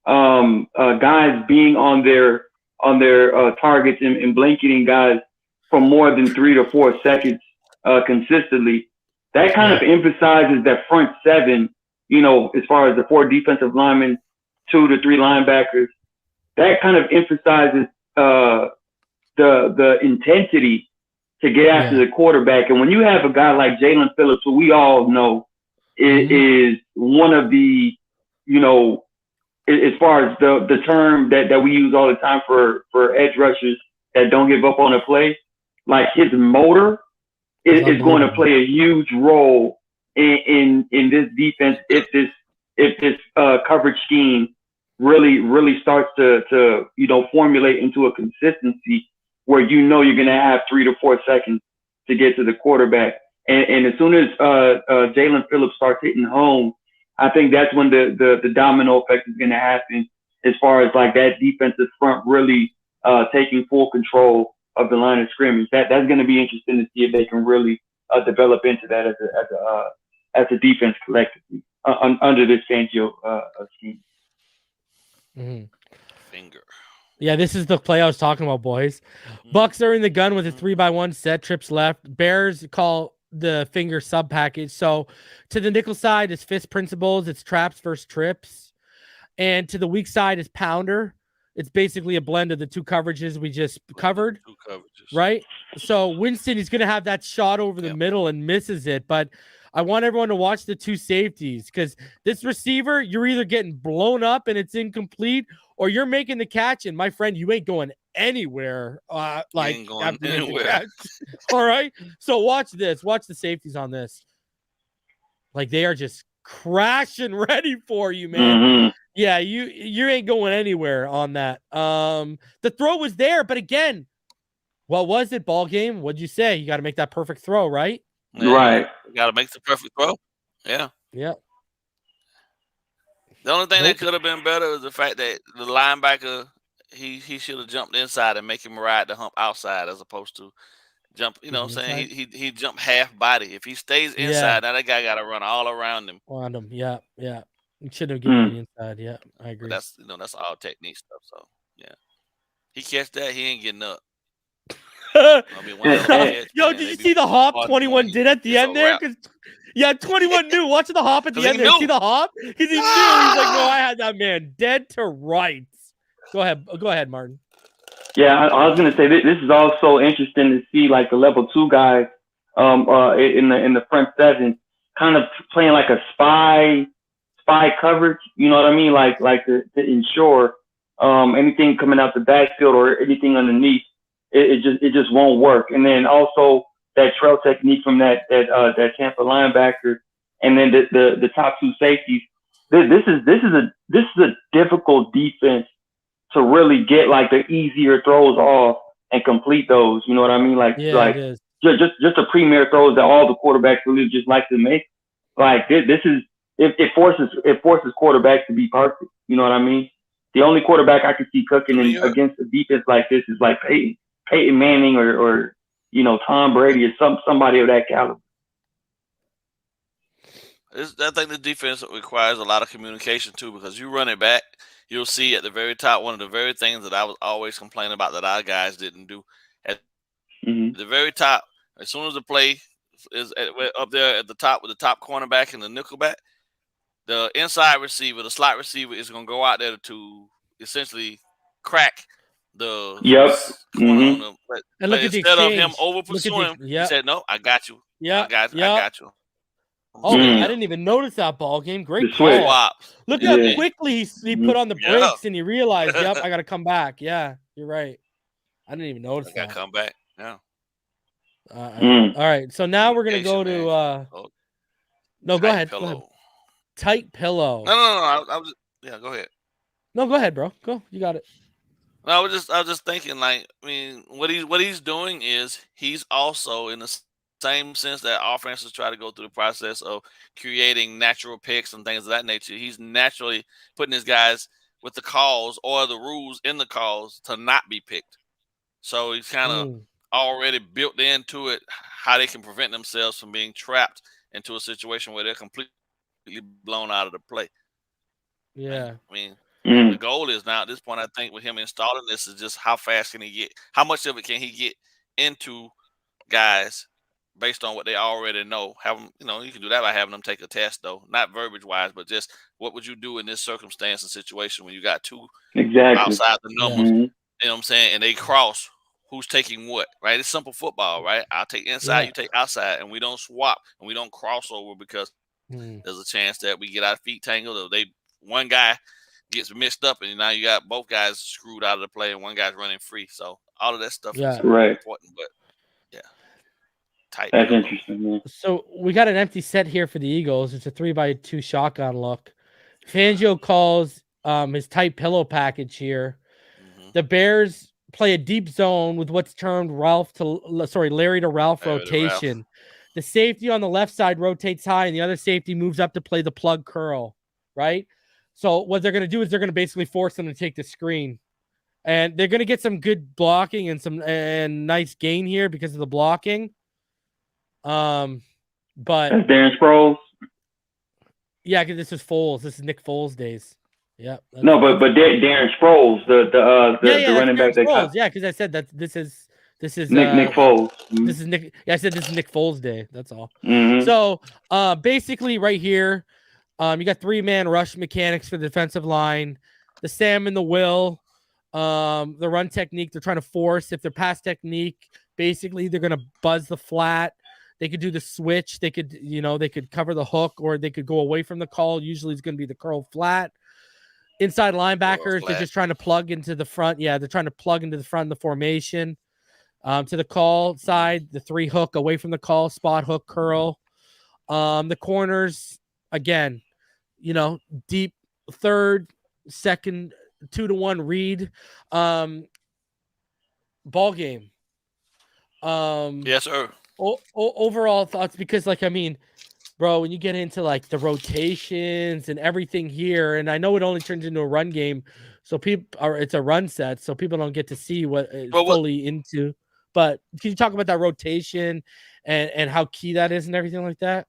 guys being on their targets and blanketing guys for more than 3 to 4 seconds consistently, that kind of emphasizes that front seven, as far as the 4 defensive linemen, 2 to 3 linebackers, that kind of emphasizes the intensity to get after the quarterback. And when you have a guy like Jalen Phillips, who we all know is one of the, as far as the term that we use all the time for edge rushers that don't give up on a play, like his motor is going to play a huge role in this defense if this coverage scheme really starts to formulate into a consistency where you're going to have 3 to 4 seconds to get to the quarterback. And as soon as Jalen Phillips starts hitting home, I think that's when the domino effect is going to happen as far as like that defensive front really taking full control of the line of scrimmage. That's going to be interesting to see if they can really develop into that as a defense collectively under this Fangio scheme.
Finger.
Yeah, this is the play I was talking about, boys. Bucks are in the gun with a 3-by-1 set, trips left. Bears call the finger sub package. So to the nickel side is fist principles. It's traps versus trips. And to the weak side is pounder. It's basically a blend of the 2 coverages we just covered.
2 coverages. Right?
So Winston, he's going to have that shot over the middle and misses it. But I want everyone to watch the 2 safeties because this receiver, you're either getting blown up and it's incomplete or you're making the catch. And my friend, you ain't going anywhere.
Ain't going anywhere.
All right. So watch this. Watch the safeties on this. Like they are just crashing ready for you, man. Yeah, you ain't going anywhere on that. The throw was there, but again, what was it, ball game? What'd you say? You got to make that perfect throw, right?
Yeah,
right.
You got to make the perfect throw. Yeah.
Yeah.
The only thing that could have been better is the fact that the linebacker, he should have jumped inside and make him ride the hump outside as opposed to jump. You know what I'm saying? He jumped half body. If he stays inside, now that guy got to run all around him.
Around him. Yeah. Yeah. You should have given the inside. Yeah, I agree.
But that's all technique stuff. So yeah, he catch that, he ain't getting up.
Yo, did you see the hop 21 did at the end there? Yeah, 21 knew. Watch the hop at the end there. See the hop? Because he knew. He's like, no, I had that man dead to rights. Go ahead, Martin.
Yeah, I was gonna say this is also interesting to see like the level 2 guys in the front seven kind of playing like a spy coverage. You know what I mean? Like to ensure anything coming out the backfield or anything underneath, it just won't work. And then also that trail technique from that Tampa linebacker, and then the top 2 safeties. This is a difficult defense to really get like the easier throws off and complete those. You know what I mean? Just the premier throws that all the quarterbacks really just like to make. Like this is it forces quarterbacks to be perfect. You know what I mean? The only quarterback I could see cooking against a defense like this is like Peyton Manning or Tom Brady or somebody of that caliber.
I think the defense requires a lot of communication too, because you run it back, you'll see at the very top one of the very things that I was always complaining about that our guys didn't do. At the very top, as soon as the play is up there at the top with the top cornerback and the nickelback, the inside receiver, the slot receiver, is going to go out there to essentially crack the corner on them. But instead of him over pursuing, he said, "No, I got you. I got you."
Oh, I didn't even notice that ball game. Great call. Look how quickly he put on the brakes and he realized, "Yep, I got to come back." Yeah, you're right. I didn't even notice that.
I got to come back. Yeah.
All right, so now we're gonna go to. No, go ahead. Tight pillow.
No. I was go ahead.
No, go ahead, bro. Go. You got it.
No, I was just thinking, like, I mean, what he's doing is he's also in the same sense that offenses try to go through the process of creating natural picks and things of that nature. He's naturally putting his guys with the calls or the rules in the calls to not be picked. So he's kind of already built into it how they can prevent themselves from being trapped into a situation where they're completely blown out of the play.
Yeah.
I mean, the goal is now at this point, I think, with him installing this is just how fast can he get, how much of it can he get into guys based on what they already know. Have them, you can do that by having them take a test, though, not verbiage wise, but just what would you do in this circumstance and situation when you got two outside the numbers, you know what I'm saying, and they cross. Who's taking what, right? It's simple football, right? I'll take inside, you take outside, and we don't swap and we don't cross over because there's a chance that we get our feet tangled or one guy gets mixed up and now you got both guys screwed out of the play and one guy's running free. So all of that stuff is important, but tight.
That's interesting, man.
So we got an empty set here for the Eagles. It's a 3x2 shotgun look. Fangio calls his tight pillow package here. The Bears play a deep zone with what's termed Larry to Ralph rotation. The safety on the left side rotates high, and the other safety moves up to play the plug curl, right? So what they're going to do is they're going to basically force them to take the screen, and they're going to get some good blocking and nice gain here because of the blocking. But
that's Darren Sproles.
Yeah, because this is Foles. This is Nick Foles days. Yeah.
No, but Darren Sproles, the running back.
Yeah, because I said that this is
Nick Foles.
This is Nick. Yeah, I said this is Nick Foles day. That's all. So basically, right here, you got 3-man rush mechanics for the defensive line. The Sam and the Will, the run technique. They're trying to force. If they're pass technique, basically they're gonna buzz the flat. They could do the switch. They could, they could cover the hook, or they could go away from the call. Usually, it's going to be the curl flat. Inside linebackers, they're just trying to plug into the front. Yeah, they're trying to plug into the front of the formation. To the call side, the 3 hook away from the call, spot hook, curl. The corners, again, deep third, second, 2-to-1 read. Ball game.
Yes, sir.
Overall thoughts, because bro, when you get into the rotations and everything here, and I know it only turns into a run game, so it's a run set, so people don't get to see what it's fully into. But can you talk about that rotation and how key that is and everything like that?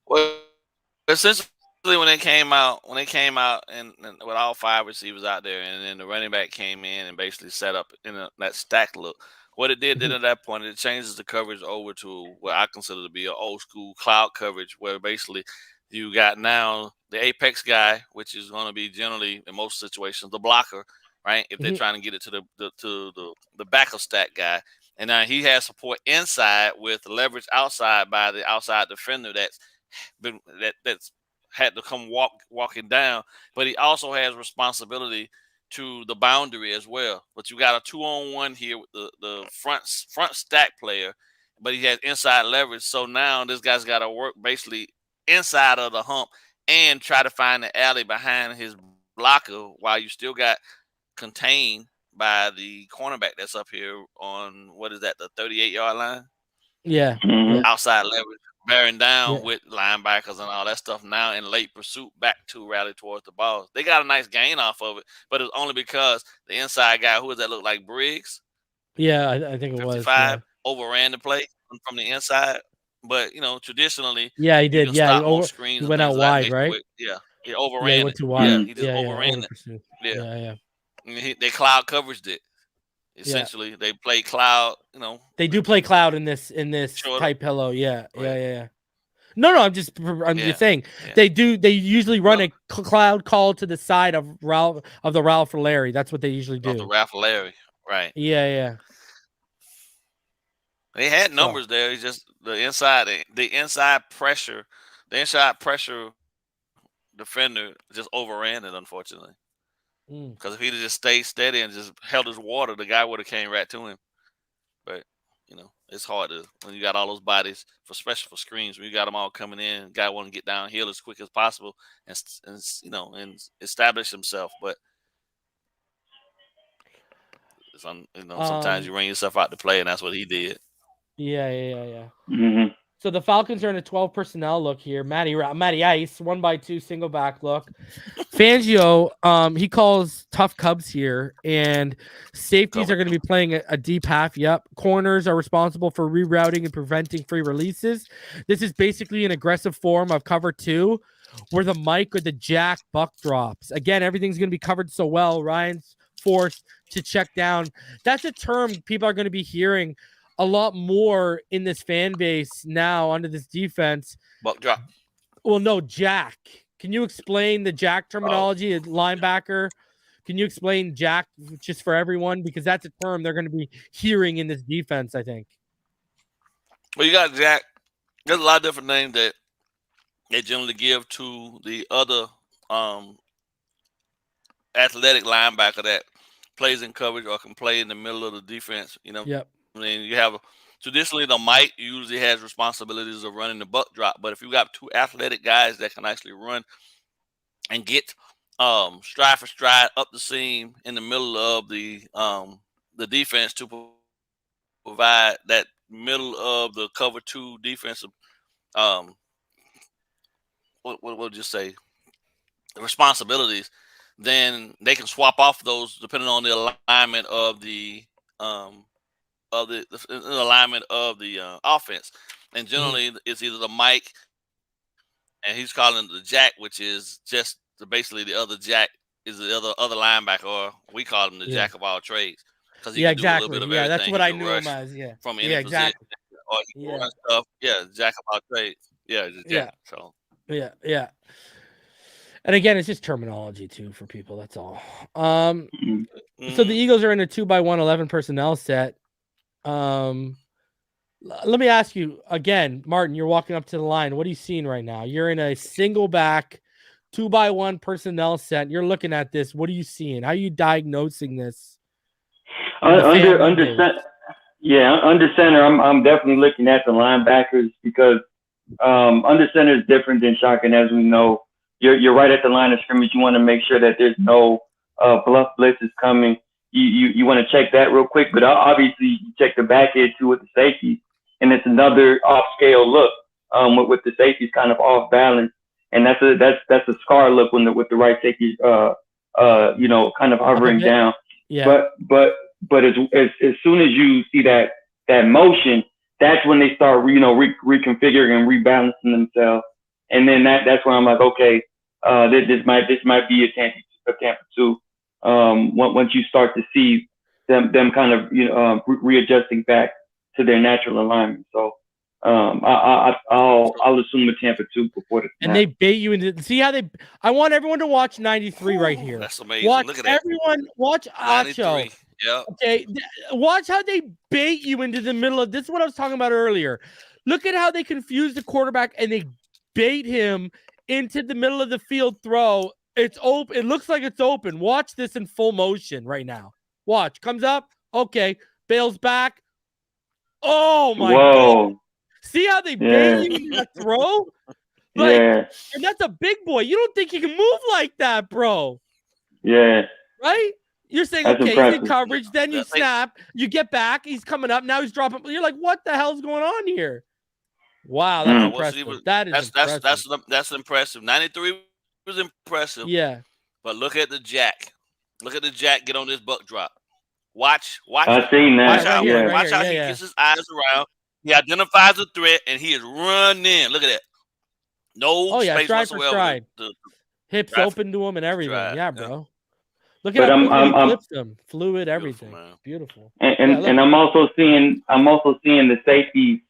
Well, essentially, when it came out, and with all 5 receivers out there, and then the running back came in and basically set up in that stack look. What it did at that point, it changes the coverage over to what I consider to be an old school cloud coverage, where basically you got now the apex guy, which is going to be generally in most situations the blocker, right? If they're trying to get it to the backup stack guy, and now he has support inside with leverage outside by the outside defender that's had to come walking down, but he also has responsibility to the boundary as well. But you got a 2-on-1 here with the front stack player, but he has inside leverage. So now this guy's got to work basically inside of the hump and try to find the alley behind his blocker while you still got contained by the cornerback that's up here on, what is that, the 38-yard line?
Yeah.
Outside leverage, bearing down with linebackers and all that stuff now in late pursuit back to rally towards the ball. They got a nice gain off of it, but it's only because the inside guy, who does that look like, Briggs?
Yeah, I think it was.
Overran the play from the inside. But, traditionally,
he did.
Screens
he went out wide, right?
He overran
he went too wide.
Yeah, he just overran it.
Yeah.
They cloud coveraged it. Essentially, they play cloud.
They do play cloud in this type pillow. Yeah. No, I'm just saying they do. They usually run a cloud call to the side of the Ralph or Larry. That's what they usually do.
The Ralph or Larry, right?
Yeah.
They had numbers there. It's just the inside pressure defender just overran it, unfortunately. Because if he'd just stayed steady and just held his water, the guy would have came right to him. But it's hard when you got all those bodies, especially for screens. When you got them all coming in, guy want to get downhill as quick as possible and establish himself. But sometimes you bring yourself out to play, and that's what he did.
Yeah. So the Falcons are in a 12 personnel look here. Matty Ice, 1x2 single back look. Fangio, he calls tough Cubs here, and safeties are going to be playing a deep half. Yep. Corners are responsible for rerouting and preventing free releases. This is basically an aggressive form of cover 2, where the Mike or the Jack buck drops. Again, everything's going to be covered so well. Ryan's forced to check down. That's a term people are going to be hearing a lot more in this fan base now under this defense.
Buck drop.
Well, no, Jack. Can you explain the Jack terminology? Linebacker. Can you explain Jack just for everyone? Because that's a term they're going to be hearing in this defense, I think.
Well, you got Jack. There's a lot of different names that they generally give to the other athletic linebacker that plays in coverage or can play in the middle of the defense. You know.
Yep.
I mean, you have traditionally the Mike usually has responsibilities of running the buck drop, but if you got 2 athletic guys that can actually run and get stride for stride up the seam in the middle of the defense to provide that middle of the cover 2 defensive what would you say responsibilities, then they can swap off those depending on the alignment of the alignment of the offense. And generally it's either the Mike and he's calling it the Jack, which is just basically the other Jack is the other linebacker, or we call him the Jack of all trades. Because he can do a little bit of everything.
That's what I knew him as. Yeah.
From any position. Or he can run stuff. Yeah, Jack of all trades. Yeah, it's Jack. So
yeah. And again, it's just terminology too for people. That's all. So the Eagles are in a 2x1 11 personnel set. Let me ask you again, Martin, you're walking up to the line. What are you seeing right now? You're in a single back 2x1 personnel set. You're looking at this. What are you seeing? How are you diagnosing this?
Under center, I'm definitely looking at the linebackers because under center is different than shotgun, as we know. You're right at the line of scrimmage. You want to make sure that there's no bluff blitzes coming. You want to check that real quick, but obviously you check the back end too with the safety, and it's another off scale look with the safeties kind of off balance, and that's a scar look with the right safety kind of hovering down.
Yeah.
But as soon as you see that motion, that's when they start reconfiguring and rebalancing themselves, and then that's when I'm like, okay, this might be a Tampa 2. Once you start to see them kind of readjusting back to their natural alignment, so I'll assume a Tampa 2 before the snap.
And they bait you into see how they. I want everyone to watch 93 right here.
That's amazing.
Look at everyone. Watch Acho.
Yeah.
Okay. Watch how they bait you into the middle of this. Is what I was talking about earlier. Look at how they confuse the quarterback and they bait him into the middle of the field throw. It's open. It looks like it's open. Watch this in full motion right now. Watch. Comes up. Okay. Bails back. Oh my God. See how they bait you in that throw? And that's a big boy. You don't think he can move like that, bro.
Yeah.
Right? You're saying,
that's
okay,
impressive.
he's in coverage. Then you snap. You get back. He's coming up. Now he's dropping. You're like, what the hell's going on here? Wow, that's impressive.
That's impressive. 93 was impressive.
Yeah.
But look at the Jack. Look at the Jack get on this buck drop. Watch.
I've seen that.
Watch how he gets his eyes around. He identifies the threat and he is running. Look at that. No space
stride for
whatsoever.
stride. Hips open to him and everything. Yeah, bro. Look at how he flips them. Fluid, everything. Beautiful.
And I'm also seeing the safeties,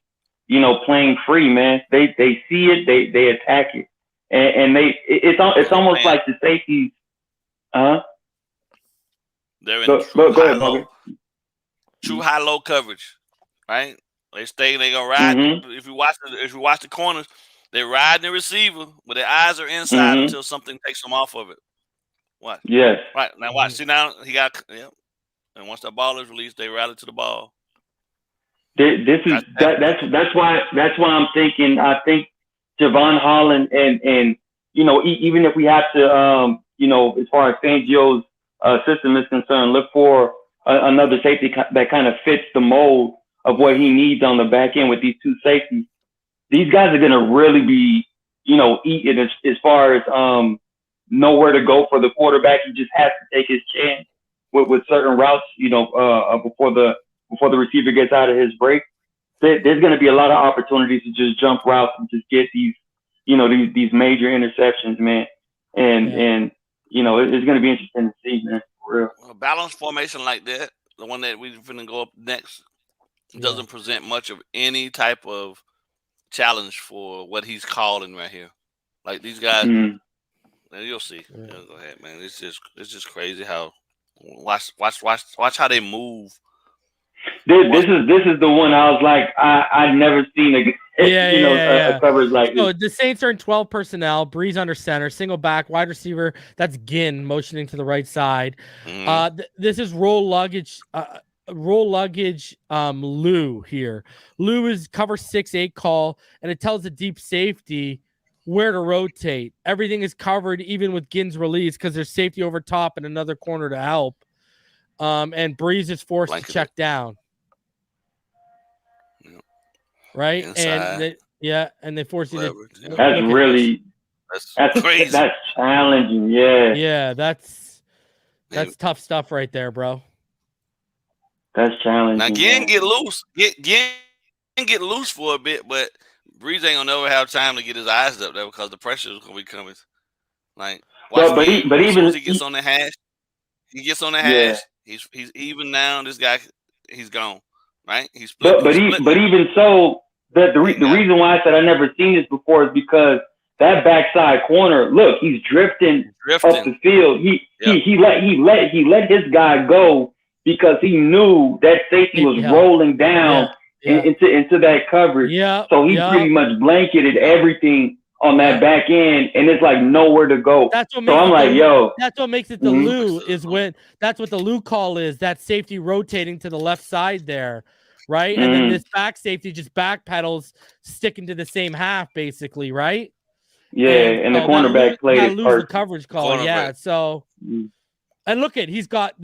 playing free, man. They see it, they attack it. And it's almost like the safeties.
They're in true high-low coverage, right? They gonna ride. If you watch the corners, they're riding the receiver, but their eyes are inside until something takes them off of it. Watch.
Yes.
Right now, watch. See now he got and once that ball is released, they rally to the ball.
That's why I'm thinking. I think Javon Holland and even if we have to as far as Fangio's system is concerned, look for another safety that kind of fits the mold of what he needs on the back end with these two safeties. these guys are gonna really be, eating as far as nowhere to go for the quarterback. He just has to take his chance with certain routes, before the receiver gets out of his break. There's going to be a lot of opportunities to just jump routes and just get these major interceptions, man. And it's going to be interesting to see, man, for real.
A balanced formation like that, the one that we're going to go up next, doesn't present much of any type of challenge for what he's calling right here. Like these guys, you'll see. Yeah. Go ahead, man. It's just crazy how watch how they move.
This is the one I was like, I'd never seen a coverage like this.
The Saints are in 12 personnel. Breeze under center, single back, wide receiver. That's Ginn motioning to the right side. This is roll luggage. Lou here. Lou is cover 6-8 call, and it tells the deep safety where to rotate. Everything is covered, even with Ginn's release, because there's safety over top and another corner to help. And Breeze is forced to check down. Right?
Inside.
And they force you to.
That's
crazy.
That's challenging. Yeah.
Yeah, that's tough stuff right there, bro.
That's challenging.
Now Ginn get loose. Get loose for a bit, but Breeze ain't gonna never have time to get his eyes up there because the pressure is gonna be coming. Like,
but even
he gets on the hash, hash. He's even now. This guy, he's gone. Right? He's split.
But even so, the reason why I said I never seen this before is because that backside corner. Look, he's drifting up the field. He let his guy go because he knew that safety was rolling down into that coverage. Yeah. So he pretty much blanketed everything on that back end, and it's like nowhere to go. That's what
makes it the Lou is when that's what the Lou call is. That safety rotating to the left side there, right? And then this back safety just backpedals, sticking to the same half, basically, right?
Yeah, and the cornerback played it
first. The coverage call, So, and look at he's got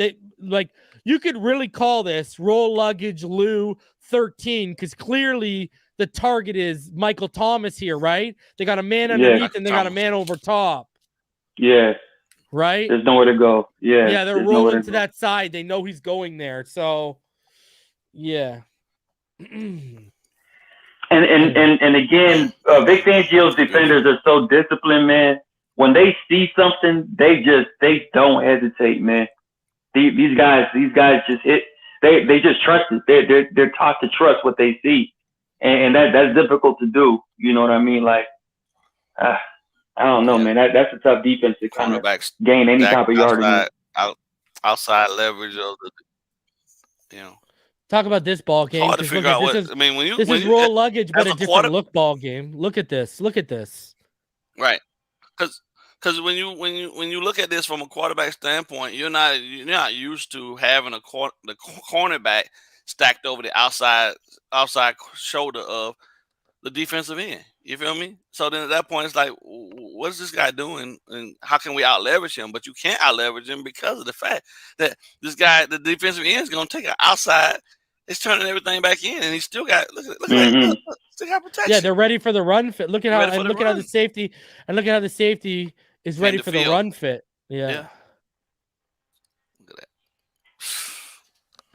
you could really call this roll luggage Lou 13 because clearly the target is Michael Thomas here, right? They got a man underneath and they got a man over top.
Yeah.
Right?
There's nowhere to go. Yeah.
Yeah, they're rolling to that side. They know he's going there. So, yeah.
And again, Vic Fangio's defenders are so disciplined, man. When they see something, they don't hesitate, man. These guys just hit. They just trust it. They're taught to trust what they see. And that's difficult to do. You know what I mean? Like, I don't know, man. That's a tough defense to kind of gain any type of yardage.
Outside leverage of the,
Talk about this ball game.
Hard to figure out
this is roll luggage, but a different look ball game. Look at this.
Right, because when you look at this from a quarterback standpoint, you're not used to having the cornerback stacked over the outside shoulder of the defensive end. You feel me? So then at that point, it's like, what's this guy doing, and how can we out leverage him? But you can't out leverage him because of the fact that this guy, the defensive end, is going to take an outside. It's turning everything back in, and he still got look still got protection.
Yeah, they're ready for the run fit. Look at how the safety is ready for the run fit. Yeah.
Look at that.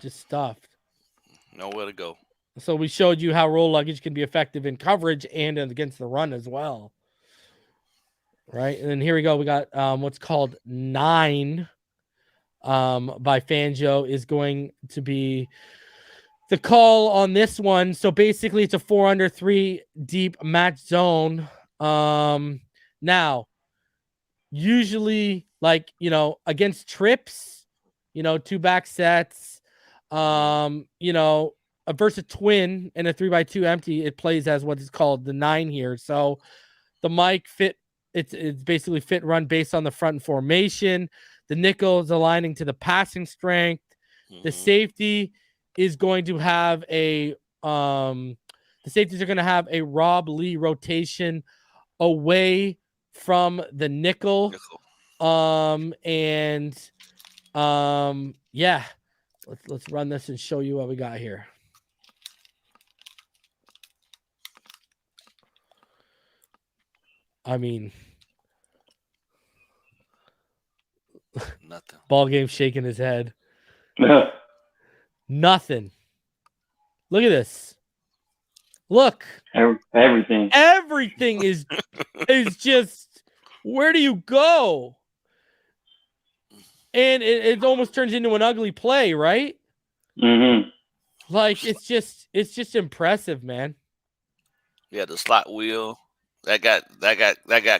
Just stuffed.
Nowhere to go.
So we showed you how roll luggage can be effective in coverage and against the run as well. Right? And then here we go. We got what's called 9 by Fangio is going to be the call on this one. So basically it's a 4 under 3 deep match zone. Now, usually against trips, 2 back sets, versus twin and a 3x2 empty, it plays as what is called the 9 here. So the Mike fit, it's basically fit run based on the front formation. The nickel is aligning to the passing strength. The safety is going to have the safeties are going to have a Rob Lee rotation away from the nickel. Let's run this and show you what we got here. I mean,
Nothing.
BallGame shaking his head. Nothing. Look at this. Look.
Everything.
Everything is just, where do you go? And it almost turns into an ugly play, right?
Mm-hmm.
Like, it's just impressive, man.
Yeah, the slot wheel that got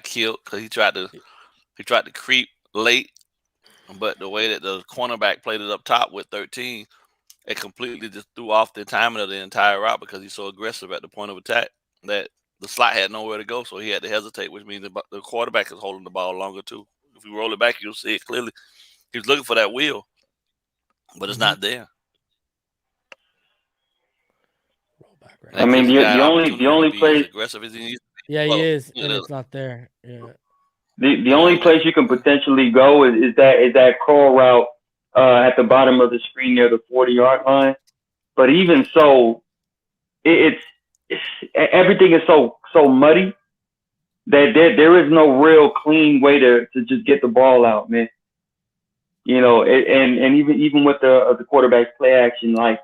killed because he tried to creep late, but the way that the cornerback played it up top with 13, it completely just threw off the timing of the entire route because he's so aggressive at the point of attack that the slot had nowhere to go, so he had to hesitate, which means the quarterback is holding the ball longer too. If you roll it back, you'll see it clearly. He was looking for that wheel, but it's not there.
I mean, the only place
aggressive as he needs to be.
Yeah, he is, and it's not there. Yeah.
The only place you can potentially go is that crawl route at the bottom of the screen near the 40-yard line. But even so, it's everything is so muddy that there is no real clean way to just get the ball out, man. You know, and even with the quarterback's play action, like,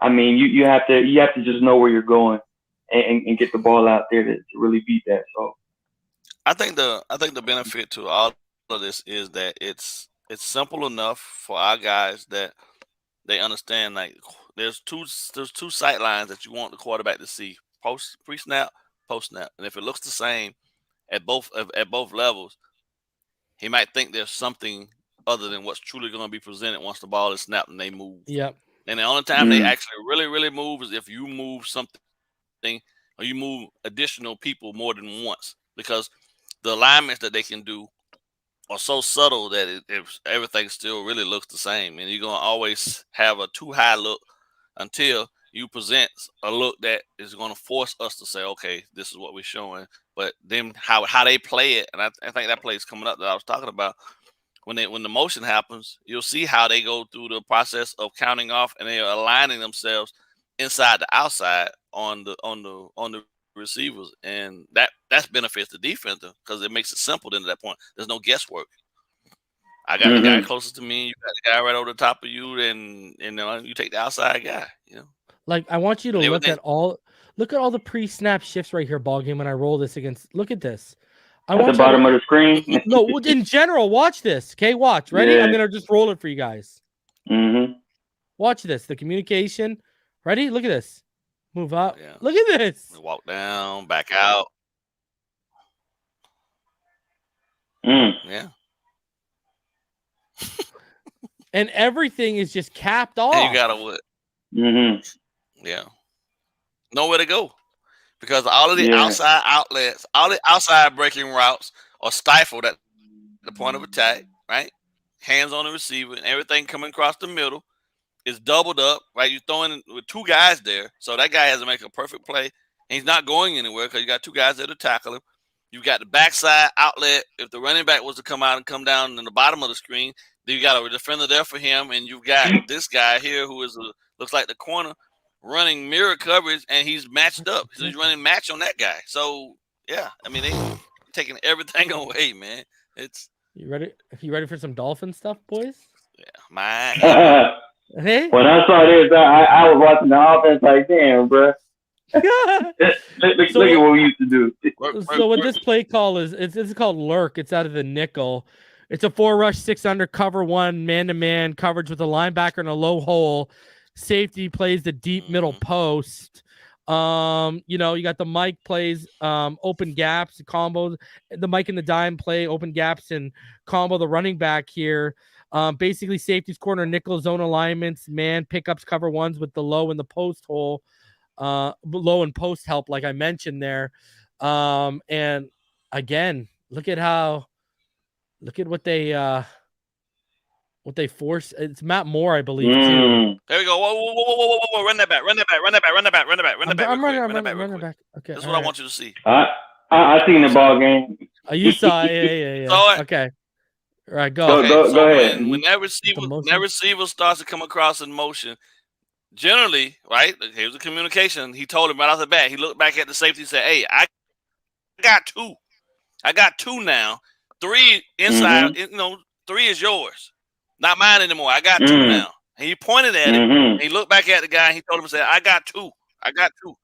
I mean, you have to just know where you're going and get the ball out there to really beat that. So
I think the benefit to all of this is that it's simple enough for our guys that they understand, like, there's two sight lines that you want the quarterback to see: pre-snap, post-snap. And if it looks the same at both levels, he might think there's something other than what's truly going to be presented once the ball is snapped and they move.
Yep.
And the only time they actually really move is if you move something or you move additional people more than once, because the alignments that they can do are so subtle that everything still really looks the same. And you're going to always have a too high look until you present a look that is going to force us to say, okay, this is what we're showing. But then how they play it, and I think that play is coming up that I was talking about. When the motion happens, you'll see how they go through the process of counting off, and they are aligning themselves inside to outside on the receivers, and that benefits the defense because it makes it simple. Then at that point, there's no guesswork. I got the guy closest to me, you got the guy right over the top of you, and you take the outside guy. You know,
like, I want you to look at all the pre-snap shifts right here, BallGame. When I roll this against, look at this.
At the bottom of the screen?
No, in general, watch this. Okay, watch. Ready?
Yeah.
I'm going to just roll it for you guys.
Mm-hmm.
Watch this. The communication. Ready? Look at this. Move up.
Yeah.
Look at this.
Walk down, back out. Yeah.
And everything is just capped off.
And you got to what?
Mm-hmm.
Yeah. Nowhere to go. Because all of the outside outlets, all the outside breaking routes are stifled at the point of attack, right? Hands on the receiver and everything coming across the middle is doubled up, right? You're throwing with two guys there. So that guy has to make a perfect play. And he's not going anywhere because you got two guys there to tackle him. You've got the backside outlet. If the running back was to come out and come down in the bottom of the screen, then you got a defender there for him. And you've got this guy here who looks like the corner, running mirror coverage, and he's matched up. So he's running match on that guy. So yeah, I mean, they taking everything away, man.
You ready? You ready for some Dolphin stuff, boys?
Yeah, man.
Hey?
When I saw this, I was watching the offense like, damn, bro. look at what we used to do.
So what this play call is, it's called lurk. It's out of the nickel. It's a 4-rush, 6 under, cover 1, man-to-man coverage with a linebacker in a low hole. Safety plays the deep middle post. You got the Mike plays open gaps, combos. The Mike and the dime play open gaps and combo the running back here. Basically, safeties, corner, nickel, zone alignments, man pickups, cover ones with the low and the post hole, low and post help, like I mentioned there. And again, look at what they force. It's Matt Moore, I believe, too.
There we go. Whoa. Run that back. Run that back. Okay. That's what I want you to see.
I seen the ball game.
You saw it. Yeah. Okay. All right, go.
Go ahead.
When that receiver starts to come across in motion, generally, right, here's the communication. He told him right off the bat. He looked back at the safety and said, hey, I got 2. I got 2 now. 3 inside. You know, 3 is yours, not mine anymore. I got 2 now. And he pointed at him. And he looked back at the guy. And he told him, "I got 2. I got 2.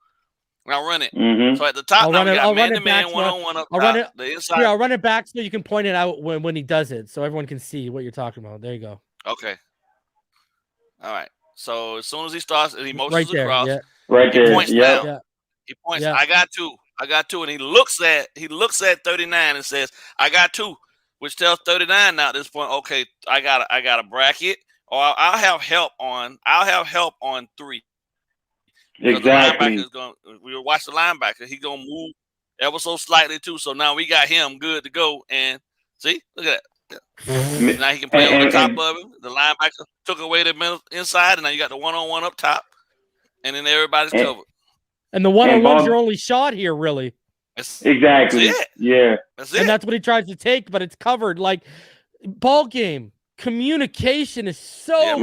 Now run it." So at the top,
I'll
now
run
we
it,
got
I'll
man
run
to
it
man,
back.
1-on-1 up
I'll
top.
run it.
The inside.
Yeah, I'll run it back so you can point it out when he does it, so everyone can see what you're talking about. There you go.
Okay. All right. So as soon as he starts and he motions
Right there,
across,
yeah.
Right
he
there.
points
Yeah.
down. He points.
Yeah.
I got 2. I got 2, and he looks at 39 and says, "I got 2," which tells 39 now at this point. Okay, I got a bracket, or I'll have help on 3. Because
Exactly.
the linebacker is going. We will watch the linebacker. He's gonna move ever so slightly too. So now we got him good to go. And see, look at that. Now he can play on the top of him. The linebacker took away the middle inside, and now you got the 1-on-1 up top, and then everybody's covered.
And the 1-on-one's your only shot here, really.
Exactly.
That's it.
Yeah.
That's it.
And that's what he tries to take, but it's covered. Like, ball game communication is so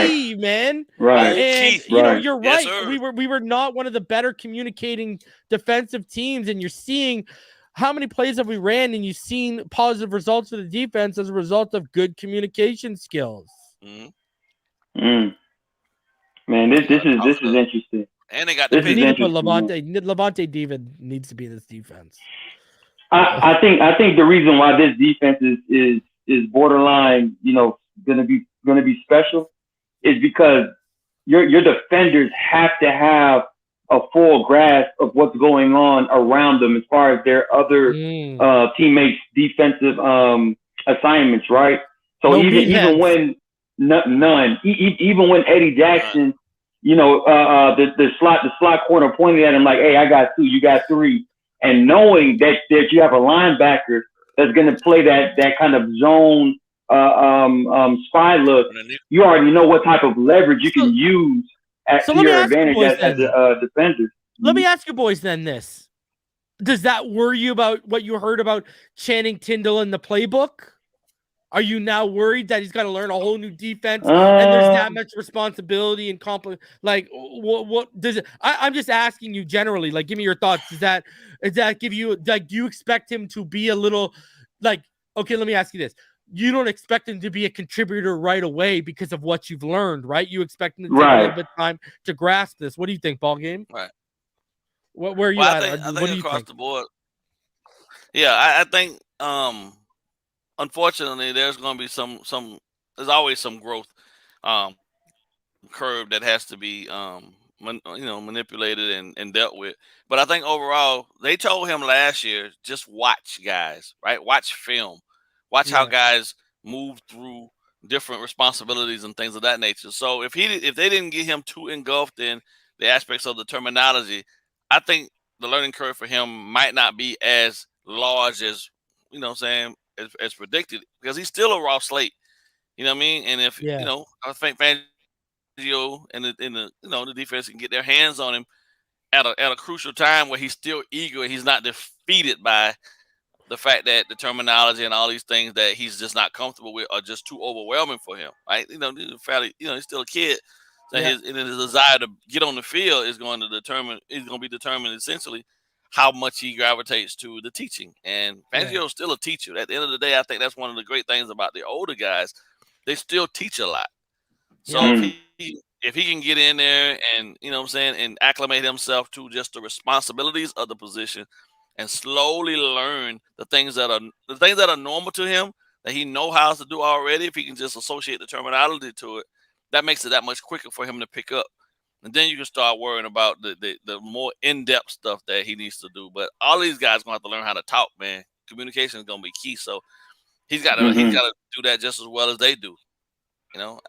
key, man.
Right.
And you know, you're right.
Yes,
we were not one of the better communicating defensive teams, and you're seeing how many plays have we ran, and you've seen positive results for the defense as a result of good communication skills.
Man, this is interesting.
And they got the
pick. Need to put Levante David needs to be in this defense.
I think the reason why this defense is borderline, you know, gonna be special is because your defenders have to have a full grasp of what's going on around them as far as their other teammates' defensive assignments, right? So even when even when Eddie Jackson, you know, the slot corner pointed at him like, "Hey, I got 2, you got 3," and knowing that you have a linebacker that's going to play that kind of zone spy look, you already know what type of leverage you can use to your advantage as a defender.
Let me ask you boys then this. Does that worry you about what you heard about Channing Tindall in the playbook? Are you now worried that he's got to learn a whole new defense and there's that much responsibility and like what does it? I'm just asking you generally, like, give me your thoughts. Does that give you, like, do you expect him to be a little like, okay, let me ask you this. You don't expect him to be a contributor right away because of what you've learned, right? You expect him to take a little bit of time to grasp this. What do you think, ball game?
Right.
Where are you at?
I think
what do you
across
think?
the board. Yeah, I think unfortunately there's going to be there's always some growth curve that has to be manipulated and dealt with. But I think overall they told him last year, just watch guys, right? Watch film. Watch how guys move through different responsibilities and things of that nature. So if they didn't get him too engulfed in the aspects of the terminology, I think the learning curve for him might not be as large as, you know what I'm saying, as predicted, because he's still a raw slate. You know what I mean? And if you know, I think Fangio and the defense can get their hands on him at a crucial time where he's still eager, he's not defeated by the fact that the terminology and all these things that he's just not comfortable with are just too overwhelming for him, right? You know, he's still a kid. So his desire to get on the field is going to be determined essentially how much he gravitates to the teaching. And Fangio is still a teacher. At the end of the day, I think that's one of the great things about the older guys. They still teach a lot. So if he can get in there and, you know what I'm saying, and acclimate himself to just the responsibilities of the position and slowly learn the things that are normal to him, that he knows how to do already, if he can just associate the terminology to it, that makes it that much quicker for him to pick up. And then you can start worrying about the more in-depth stuff that he needs to do. But all these guys going to have to learn how to talk, man. Communication is going to be key. So he's got to do that just as well as they do. You know,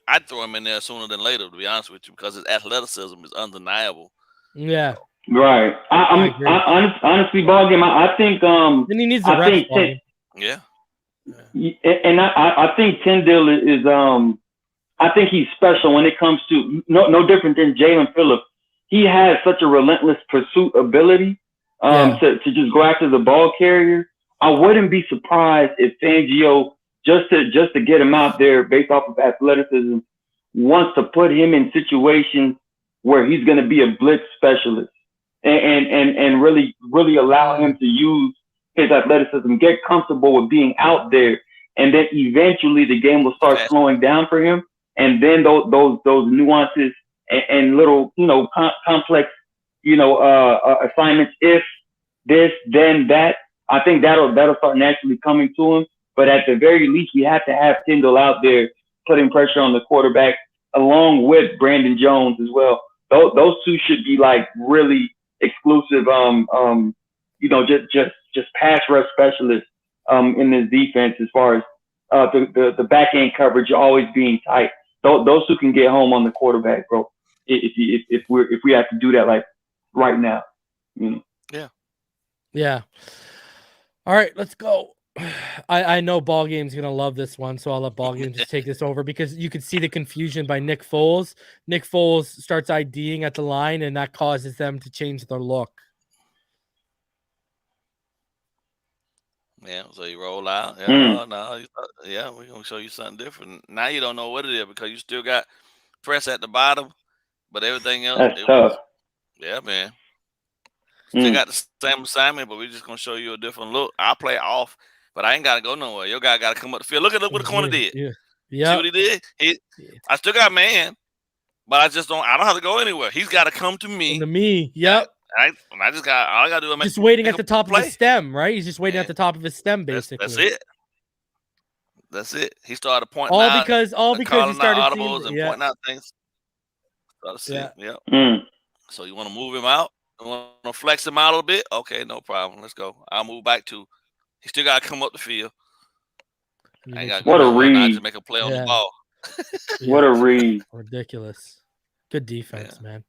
I'd throw him in there sooner than later, to be honest with you, because his athleticism is undeniable.
Yeah.
Right. Honestly, BallGame, I think
and he needs the rest.
And I think Tyndall is I think he's special when it comes to no different than Jalen Phillips. He has such a relentless pursuit ability to just go after the ball carrier. I wouldn't be surprised if Fangio, just to get him out there based off of athleticism, wants to put him in situations where he's going to be a blitz specialist and really allow him to use his athleticism, get comfortable with being out there, and then eventually the game will start slowing down for him, and then those nuances and little complex assignments, if this then that, I think that'll start naturally coming to him. But at the very least, we have to have Tyndall out there putting pressure on the quarterback along with Brandon Jones as well. Those two should be like really exclusive just pass rush specialists in this defense, as far as the back end coverage always being tight. Those two can get home on the quarterback, bro. If we have to do that like right now,
Yeah. All right, let's go. I know BallGame's gonna love this one, so I'll let BallGame just take this over, because you can see the confusion by Nick Foles. Nick Foles starts IDing at the line, and that causes them to change their look.
Yeah, so you roll out. Yeah, we're gonna show you something different. Now you don't know what it is because you still got press at the bottom, but everything else.
That's tough.
Yeah, man. Still got the same assignment, but we're just gonna show you a different look. I'll play off, but I ain't gotta go nowhere. Your guy gotta come up the field. Look what the corner did.
Yeah.
See what he did? I still got man, but I don't have to go anywhere. He's gotta come to me.
To me. Yep.
I just got all I gotta do is
just waiting at the top of his stem, right? He's just waiting at the top of his stem, basically.
That's it. He started pointing
all
out,
because he started
audibles and pointing out things. So you want to move him out? You want to flex him out a little bit? Okay, no problem. Let's go. I'll move back to. He still got to come up the field.
What a read!
Just make a play on the ball.
What a read!
Ridiculous. Good defense, man.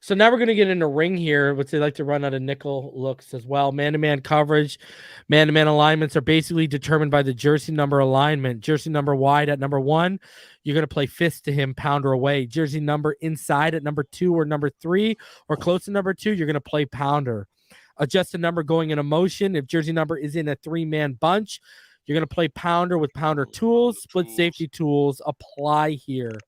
So now we're going to get into ring here, which they like to run out of nickel looks as well. Man-to-man coverage, man-to-man alignments are basically determined by the jersey number alignment. Jersey number wide at number 1, you're going to play fist to him, pounder away. Jersey number inside at number 2 or number 3 or close to number 2, you're going to play pounder. Adjust the number going in a motion. If jersey number is in a 3-man bunch, you're going to play pounder with pounder tools. Split safety tools apply here.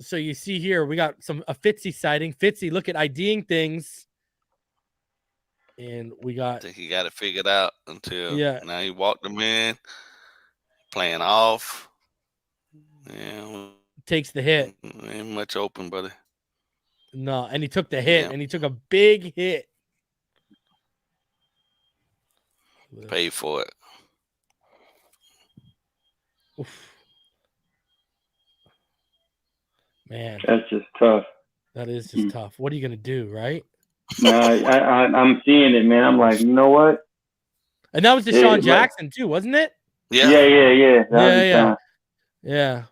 So you see here, we got a Fitzy sighting. Fitzy, look at IDing things. And we got...
I think he got it figured out until now he walked him in, playing off. Yeah.
Takes the hit.
Ain't much open, buddy.
No, and he took the hit, and he took a big hit.
Paid for it.
Oof. Man,
that's just tough.
That is just tough. What are you gonna do, right?
No, I'm seeing it, man. I'm like, you know what?
And that was Deshaun Jackson too, wasn't it?
Yeah.
Yeah.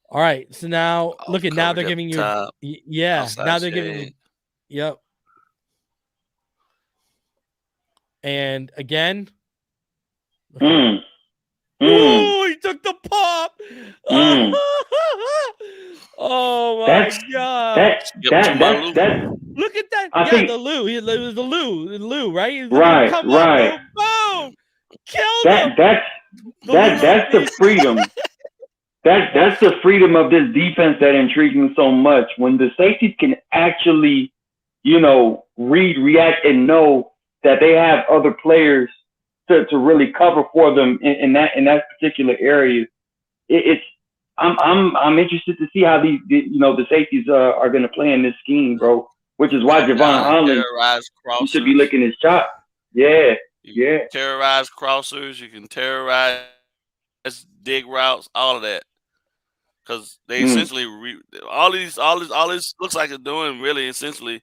All right. So now, look at now they're giving you. Now they're giving you. Yep. And again. Oh, he took the pop. Oh my god!
That's
look at that.
I think
the Lou. It was the Lou, right?
Right.
Boom! Killed him.
That's the freedom. That's the freedom of this defense that intrigues me so much. When the safeties can actually, read, react, and know that they have other players to really cover for them in that particular area. I'm interested to see how the safeties are going to play in this scheme, bro. Which is why Javon Holland should be licking his chop. Yeah.
You can terrorize crossers. You can terrorize dig routes. All of that, because they essentially all this looks like it's doing really essentially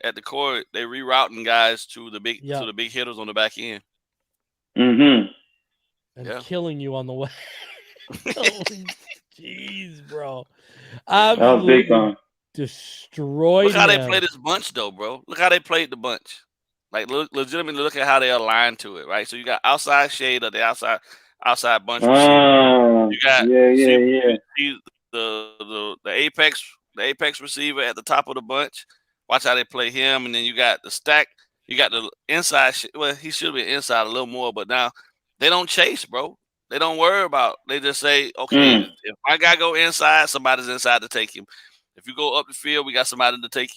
at the core. They rerouting guys to the big hitters on the back end.
And killing you on the way. Jeez, bro.
That was big time.
Destroyed.
Look how they play this bunch, though, bro. Look how they played the bunch. Like, legitimately look at how they aligned to it, right? So you got outside shade of the outside bunch. You got the apex receiver at the top of the bunch. Watch how they play him, and then you got the stack. You got the inside. Well, he should be inside a little more, but now they don't chase, bro. They don't worry about. They just say, okay, if my guy go inside, somebody's inside to take him. If you go up the field, we got somebody to take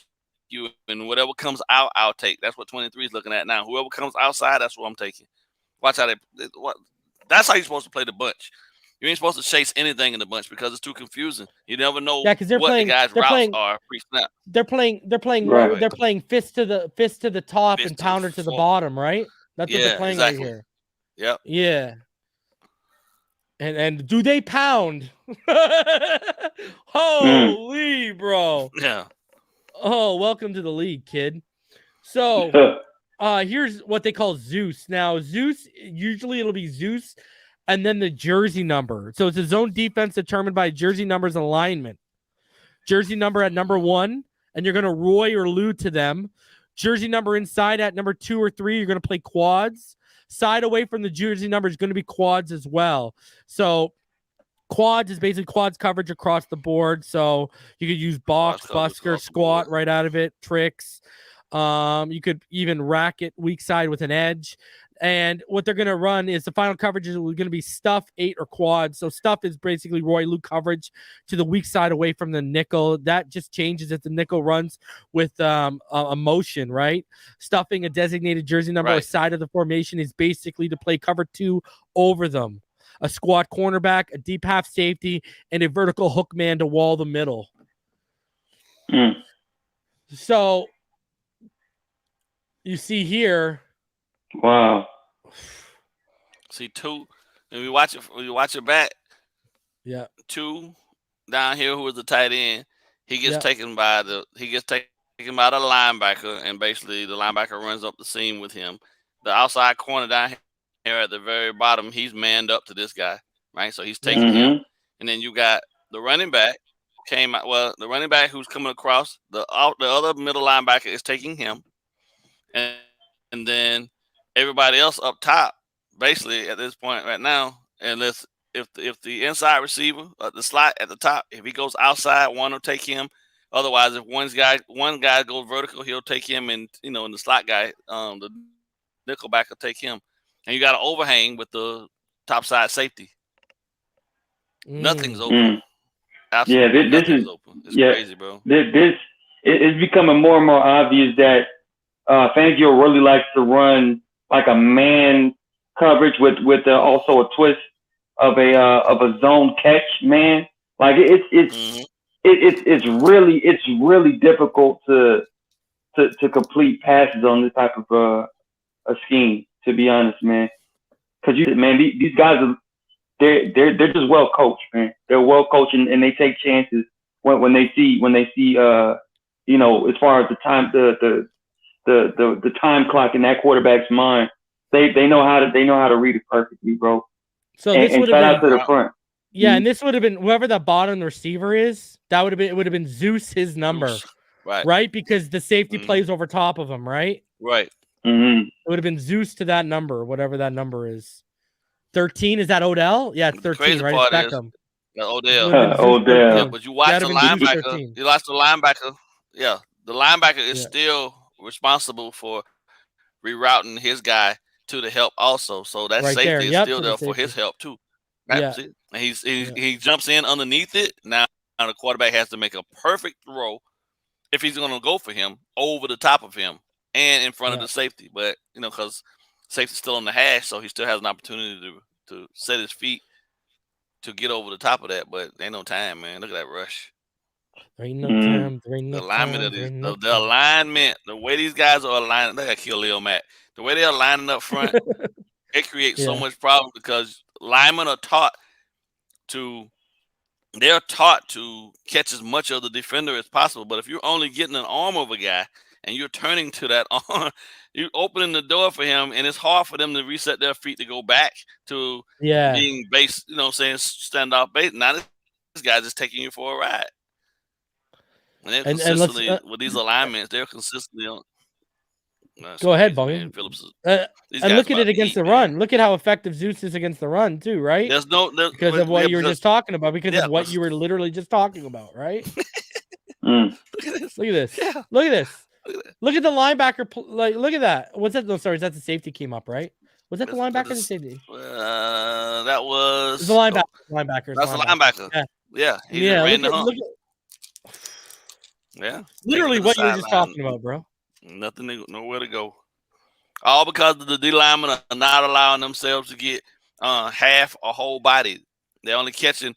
you, and whatever comes out, I'll take. That's what 23 is looking at now. Whoever comes outside, that's what I'm taking. Watch how that's how you're supposed to play the bunch. You ain't supposed to chase anything in the bunch because it's too confusing. You never know what the guys' routes are pre-snap.
They're playing fist to the top and pounder to the bottom, right? That's what they're playing right here.
Yep.
Yeah. And do they pound? Holy bro.
Yeah.
Oh, welcome to the league, kid. So here's what they call Zeus. Now, Zeus, usually it'll be Zeus and then the jersey number. So it's a zone defense determined by jersey numbers alignment. Jersey number at number 1, and you're going to Roy or Lou to them. Jersey number inside at number 2 or 3, you're going to play quads. Side away from the jersey number is going to be quads as well. So quads is basically quads coverage across the board. So you could use box, busker, squat right out of it, tricks. You could even rack it weak side with an edge. And what they're going to run is the final coverage is going to be stuff, 8 or quad. So stuff is basically Roy Lou coverage to the weak side away from the nickel. That just changes if the nickel runs with a motion, right? Stuffing a designated jersey number or side of the formation is basically to play cover 2 over them. A squat cornerback, a deep half safety, and a vertical hook man to wall the middle. So you see here.
Wow.
See 2, and we watch it back.
Yeah.
2 down here, who is the tight end, he gets taken by the linebacker, and basically the linebacker runs up the seam with him. The outside corner down here at the very bottom, he's manned up to this guy, right? So he's taking him, and then you got the running back the running back who's coming across the other middle linebacker is taking him, and then everybody else up top, basically at this point right now, unless if the inside receiver, the slot at the top, if he goes outside, one will take him. Otherwise, if one guy goes vertical, he'll take him, and and the slot guy, the nickel back will take him. And you got an overhang with the top side safety. Nothing's open. Absolutely,
this is
open. It's crazy, bro.
It's becoming more and more obvious that Fangio really likes to run like a man coverage with also a twist of a zone catch man. Like it's really difficult to complete passes on this type of a scheme. To be honest, man, because these guys are they're just well coached, man. They're well coached and they take chances when they see as far as the time the time clock in that quarterback's mind, they know how to read it perfectly, bro.
So this would have been
to the front.
Yeah, and this would have been whoever the bottom receiver is. It would have been Zeus, his number, right? Because the safety plays over top of him, right?
Right.
Mm-hmm.
It would have been Zeus to that number, whatever that number is. 13, is that Odell? Yeah, it's 13,
crazy
right?
Part
it's Beckham.
Odell.
Odell.
Yeah, but you watch the linebacker. You watch the linebacker. Yeah, the linebacker is still responsible for rerouting his guy to the help also. So that safety is still there for his help too. Right?
Yeah.
And he jumps in underneath it. Now the quarterback has to make a perfect throw if he's going to go for him over the top of him and in front of the safety. But because safety's still on the hash, so he still has an opportunity to set his feet to get over the top of that. But ain't no time, man. Look at that rush.
There ain't no time.
The alignment, the way these guys are aligned, look at Khalil Mack. The way they're lining up front, it creates so much problem because linemen are taught to catch as much of the defender as possible. But if you're only getting an arm of a guy and you're turning to that arm, you're opening the door for him, and it's hard for them to reset their feet to go back to being base, standoff base. Now this guy's just taking you for a ride. And they're consistently with these alignments, they're consistently on.
Go ahead, BallGame. And look at it against the run. Look at how effective Zeus is against the run, too, right? Because of what you were just talking about. Because of what you were literally just talking about, right?
Look at this.
Look at this.
Yeah.
Look at this. Look at the linebacker. Look at that. What's that? No, sorry, that's the safety came up, right? Was that the linebacker or the safety?
That was
the linebacker.
That's the linebacker. Yeah. He ran the hump. Yeah.
Literally what you were just talking about, bro.
Nowhere to go. All because of the D linemen are not allowing themselves to get half or whole body. They're only catching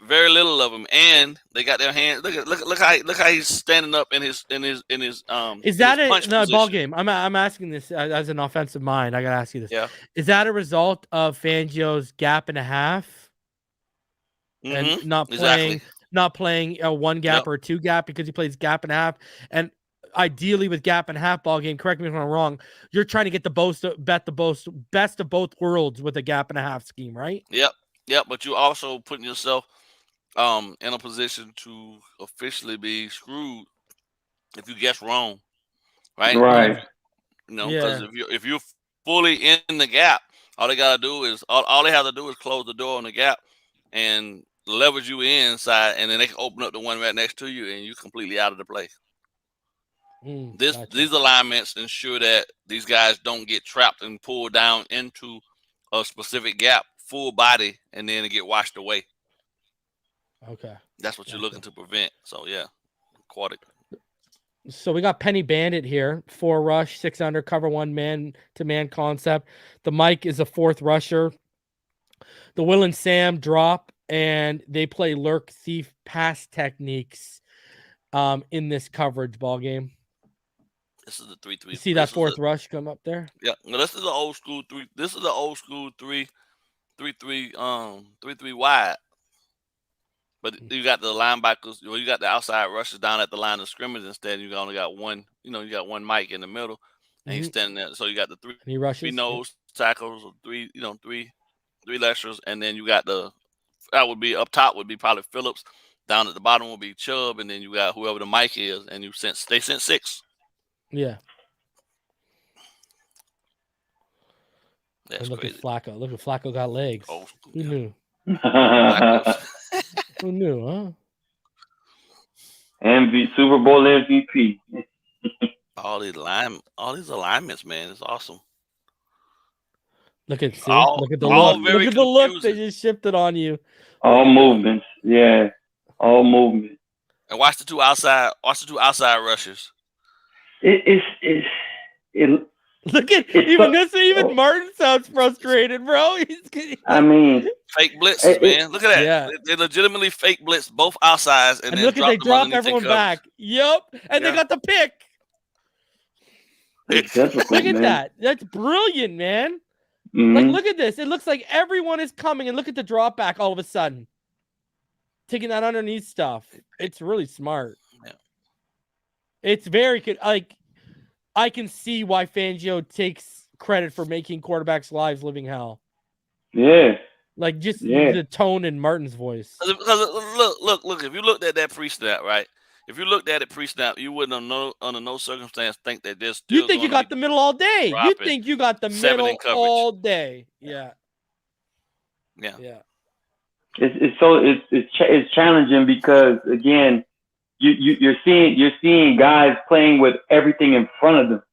very little of them, and they got their hands. Look how he's standing up in his
Is that a ball game? I'm asking this as an offensive mind. I gotta ask you this.
Yeah.
Is that a result of Fangio's gap and a half, and not playing a one gap or a two gap because he plays gap and a half, and ideally with gap and a half ball game? Correct me if I'm wrong. You're trying to get the best of both worlds with a gap and a half scheme, right?
Yep. But you also putting yourself in a position to officially be screwed if you guess wrong, right?
Right.
Because if you're fully in the gap, all they have to do is close the door on the gap and leverage you inside, and then they can open up the one right next to you, and you're completely out of the play. These alignments ensure that these guys don't get trapped and pulled down into a specific gap, full body, and then get washed away.
Okay.
That's what you're looking to prevent. So, yeah, aquatic.
So we got Penny Bandit here, 4 rush, 6 under, cover 1 man-to-man concept. The Mike is a 4th rusher. The Will and Sam drop, and they play lurk, thief, pass techniques in this coverage ball game.
This is the 3-3.
You see that 4th rush come up there?
Yeah. No, this is the old school 3. This is the old school 3-3 wide. But you got the linebackers, you got the outside rushers down at the line of scrimmage. Instead, you only got one. You got one Mike in the middle, and he's standing there. So you got the 3 nose tackles, or 3 leshers, and then you got that would be up top would be probably Phillips. Down at the bottom will be Chubb, and then you got whoever the Mike is, and they sent 6.
Yeah.
That's
look
crazy.
At Flacco. Look at Flacco got legs.
Oh,
Who knew? Who knew, huh?
Super Bowl MVP.
all these alignments, man. It's awesome.
Look at the look. Look at the look they just shifted on you.
All movements, yeah. All movement.
And watch the two outside rushers.
Look at even Martin sounds frustrated, bro.
Fake blitzes, man. Look at that. Yeah. They legitimately fake blitz both outsides, and then
they drop everyone back. Yep, and they got the pick. Look at that. That's brilliant, man. Mm-hmm. Like, look at this. It looks like everyone is coming, and look at the drop back all of a sudden. Taking that underneath stuff. It's really smart. Yeah. It's very good. Like, I can see why Fangio takes credit for making quarterbacks' lives living hell.
Yeah.
Like, just the tone in Martin's voice.
Because look. If you looked at that pre-snap, right? If you looked at it pre-snap, you wouldn't under no circumstance think that this.
You think you got the middle all day. You think you got the middle all day. Yeah.
Yeah.
Yeah.
It's challenging because, again, you're seeing guys playing with everything in front of them,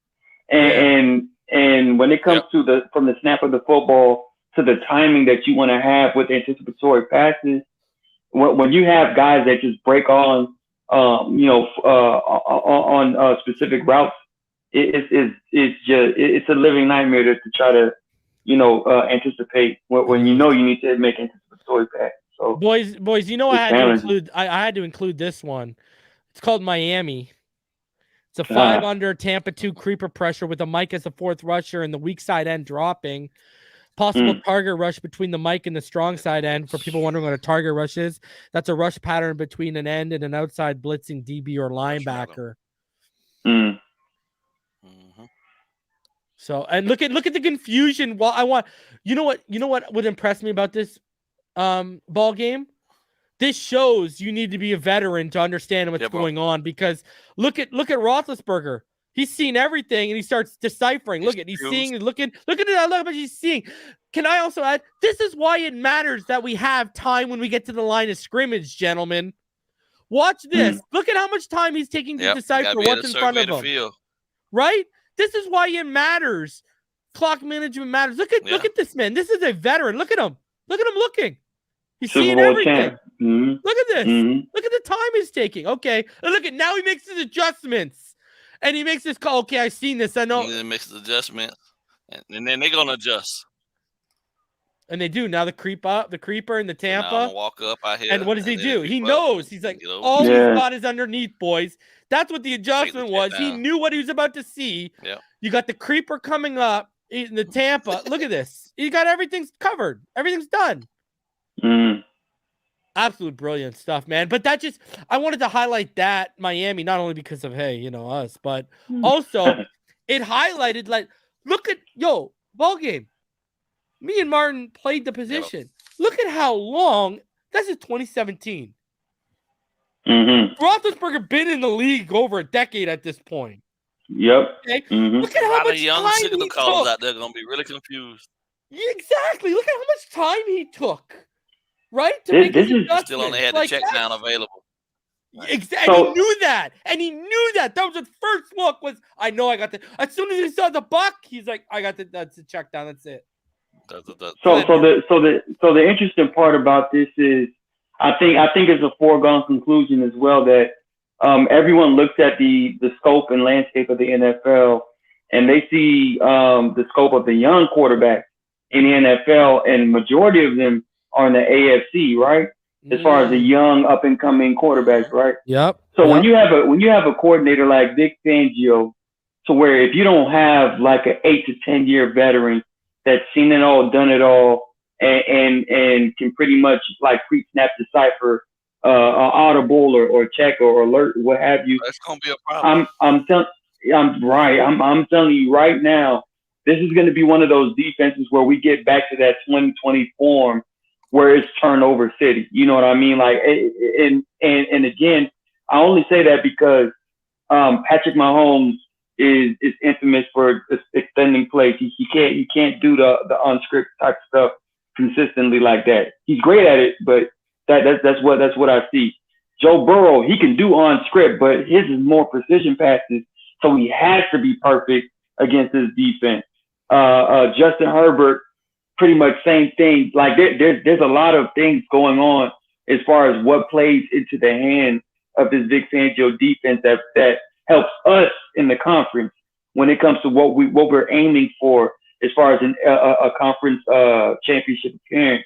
and when it comes to from the snap of the football to the timing that you want to have with anticipatory passes, when you have guys that just break on specific routes, it's a living nightmare to try to anticipate when you need to make anticipatory passes. So
boys, I had to include this one. It's called Miami. It's a 5 under Tampa 2 creeper pressure with a Mike as the 4th rusher and the weak side end dropping. Possible target rush between the Mike and the strong side end. For people wondering what a target rush is, that's a rush pattern between an end and an outside blitzing DB or linebacker. So, and look at the confusion. Well, you know what would impress me about this ball game? This shows you need to be a veteran to understand what's going on, because look at Roethlisberger. He's seen everything and he starts deciphering. He's seeing and looking. Look at what he's seeing. Can I also add? This is why it matters that we have time when we get to the line of scrimmage, gentlemen. Watch this. Look at how much time he's taking to decipher what's in front of him. Right? This is why it matters. Clock management matters. Look at this man. This is a veteran. Look at him. Look at him looking. He's seeing everything. Look at this.
Mm-hmm.
Look at the time he's taking. Okay. And look at now he makes his adjustments. And he makes this call. Okay, I've seen this. I know.
He makes the adjustments. And then they're gonna adjust.
And they do. Now the creeper and the Tampa.
So now I'm gonna walk up out here.
And what does he do? He knows. He's like, all he's got is underneath, boys. That's what the adjustment was. He knew what he was about to see.
Yeah.
You got the creeper coming up in the Tampa. Look at this. You got everything's covered. Everything's done. Absolute brilliant stuff, man. But I wanted to highlight that Miami, not only because of, hey, us, but also it highlighted, like, look at, ball game. Me and Martin played the position. Look at how long. This is 2017. Roethlisberger been in the league over a decade at this point.
Yep.
Okay? Look at how much
young
time
signal
he
callers
took.
out there going to be really confused.
Exactly. Look at how much time he took. Right?
This is
still only had the check down available.
Exactly. So, he knew that. And he knew that. That was his first look was, I know I got the. As soon as he saw the buck, he's like, that's the check down. That's it.
So the interesting part about this is, I think it's a foregone conclusion as well that everyone looks at the scope and landscape of the NFL and they see the scope of the young quarterbacks in the NFL, and majority of them are in the AFC, right? As far as the young up and coming quarterbacks, right?
Yep.
So when you have a coordinator like Vic Fangio, to where if you don't have like an 8 to 10 year veteran that's seen it all, done it all, and can pretty much like pre-snap decipher audible or check or alert, what have you.
That's gonna be a problem.
I'm telling you right now, this is going to be one of those defenses where we get back to that 2020 form where it's turnover city. You know what I mean? Like, and again, I only say that because Patrick Mahomes is infamous for extending plays. He can't do the unscripted type stuff consistently like that. He's great at it, but that's what I see. Joe Burrow, he can do on script, but his is more precision passes, so he has to be perfect against his defense. Justin Herbert, pretty much same thing. Like there's a lot of things going on as far as what plays into the hand of this Vic Fangio defense that helps us in the conference when it comes to what we're aiming for as far as a conference championship appearance.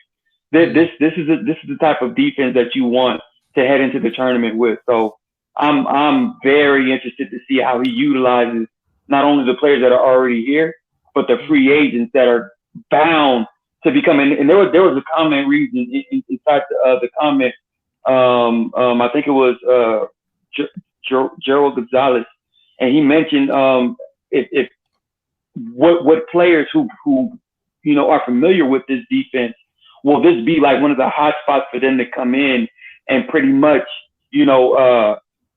This is the type of defense that you want to head into the tournament with. So I'm very interested to see how he utilizes not only the players that are already here, but the free agents that are bound to become. And there was a comment reason inside the comment. I think it was Gerald Gonzalez, and he mentioned if what players who are familiar with this defense, will this be like one of the hot spots for them to come in and pretty much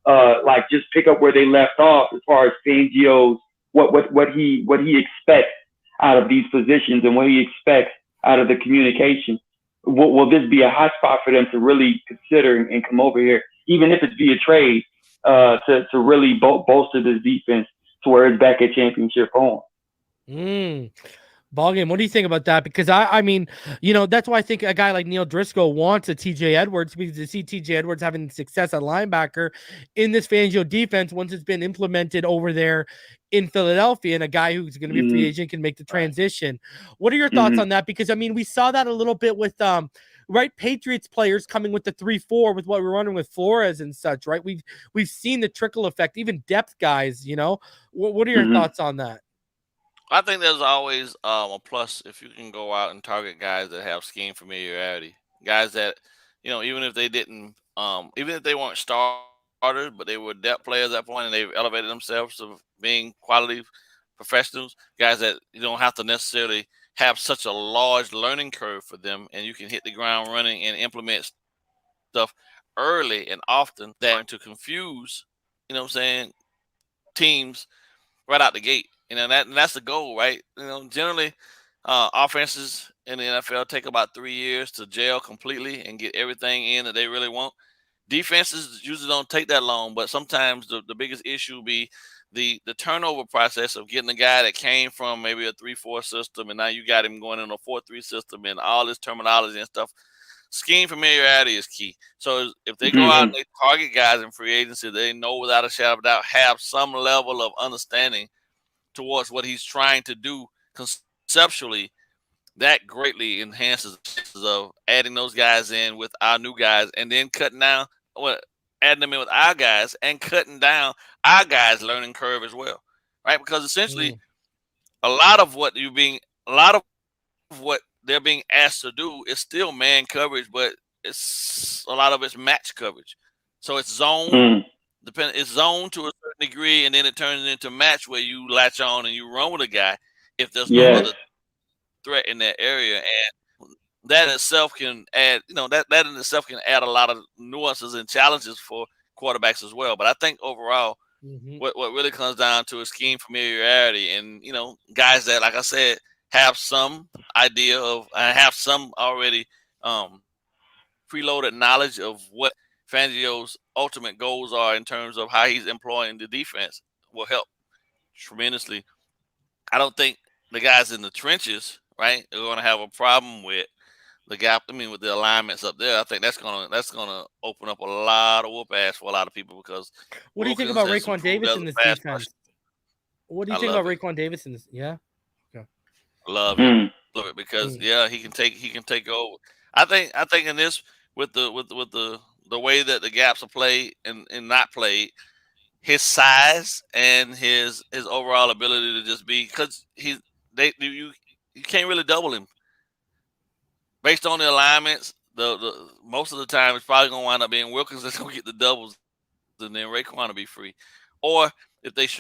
like just pick up where they left off as far as Fangio's what he expects out of these positions and what he expects out of the communication. Will this be a hot spot for them to really consider and come over here, even if it's via trade, to really bolster this defense to where it's back at championship form?
Ballgame, what do you think about that? Because I mean, that's why I think a guy like Neil Driscoll wants a TJ Edwards, because to see TJ Edwards having success at linebacker in this Fangio defense once it's been implemented over there in Philadelphia, and a guy who's going to be a free agent can make the transition. What are your thoughts on that? Because I mean, we saw that a little bit with Patriots players coming with the 3-4 with what we're running with Flores and such, right? We've seen the trickle effect, even depth guys, What are your thoughts on that?
I think there's always a plus if you can go out and target guys that have scheme familiarity, guys that, even if they didn't, even if they weren't starters, but they were depth players at that point and they've elevated themselves to being quality professionals, guys that you don't have to necessarily have such a large learning curve for them, and you can hit the ground running and implement stuff early and often that to confuse, teams right out the gate. That's the goal, right? Generally, offenses in the NFL take about 3 years to gel completely and get everything in that they really want. Defenses usually don't take that long, but sometimes the biggest issue will be the turnover process of getting a guy that came from maybe a 3-4 system, and now you got him going in a 4-3 system and all this terminology and stuff. scheme familiarity is key. So if they go out and they target guys in free agency, they know without a shadow of a doubt have some level of understanding towards what he's trying to do conceptually. That greatly enhances the chances of adding those guys in with our new guys, and then adding them in with our guys and cutting down our guys' learning curve as well, right? Because essentially, a lot of what they're being asked to do is still man coverage, but a lot of it's match coverage. So it's zone. It's zone to a certain degree, and then it turns into match where you latch on and you run with a guy if there's no other threat in that area, and that in itself can add, that in itself can add a lot of nuances and challenges for quarterbacks as well. But I think overall, what really comes down to is scheme familiarity, and guys that, like I said, have some idea of, have some already preloaded knowledge of what Fangio's ultimate goals are in terms of how he's employing the defense will help tremendously. I don't think the guys in the trenches, right, are going to have a problem with the gap. I mean, with the alignments up there, I think that's gonna open up a lot of whoop ass for a lot of people. Because
what do you think about Raekwon Davis in this defense? What do you think about Raekwon Davis in this? Yeah,
love it because he can take over. I think in this with the way that the gaps are played and not played, his size and his overall ability to just be, because you can't really double him based on the alignments. The most of the time it's probably gonna wind up being Wilkins that's gonna get the doubles, and then Raekwon will be free. Or if they make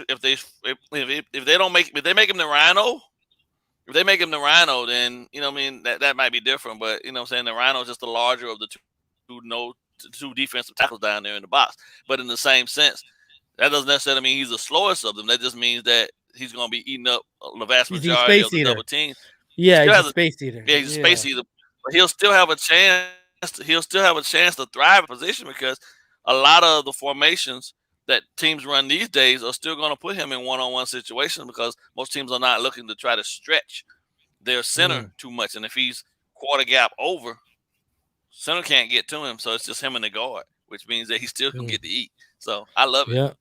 him the Rhino. If they make him the Rhino, then that might be different. But I'm saying the Rhino is just the larger of the two defensive tackles down there in the box. But in the same sense, that doesn't necessarily mean he's the slowest of them. That just means that he's going to be eating up the vast majority of the double team.
Yeah, he's a space eater.
Yeah, he's a space eater. But he'll still have a chance. He'll still have a chance to thrive in position, because a lot of the formations that teams run these days are still going to put him in one-on-one situations, because most teams are not looking to try to stretch their center too much. And if he's quarter gap over, center can't get to him, so it's just him and the guard, which means that he still can get to eat. So I love it.
Yeah.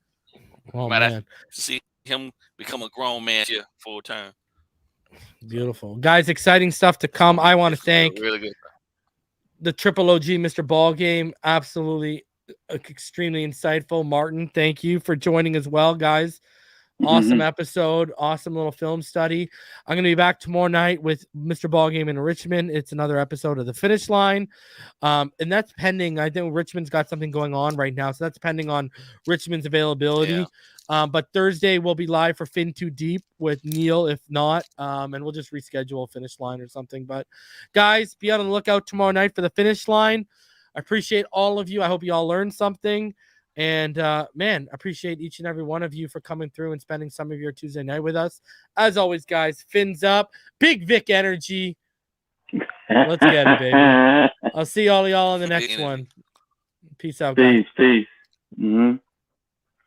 Oh, man.
To see him become a grown man here full term.
Beautiful. Guys, exciting stuff to come. I want to thank
really good
the Triple OG, Mr. Ballgame. Absolutely extremely insightful. Martin, thank you for joining as well, guys. Awesome episode. Awesome little film study. I'm going to be back tomorrow night with Mr. Ballgame in Richmond. It's another episode of The Finish Line. And that's pending. I think Richmond's got something going on right now, so that's pending on Richmond's availability. Yeah. But Thursday we'll be live for Fin Too Deep with Neil, if not. And we'll just reschedule Finish Line or something. But guys, be on the lookout tomorrow night for The Finish Line. I appreciate all of you. I hope you all learned something. And, man, appreciate each and every one of you for coming through and spending some of your Tuesday night with us. As always, guys, fins up. Big Vic energy. Let's get it, baby. I'll see all y'all on the next one. Peace out, guys.
Peace.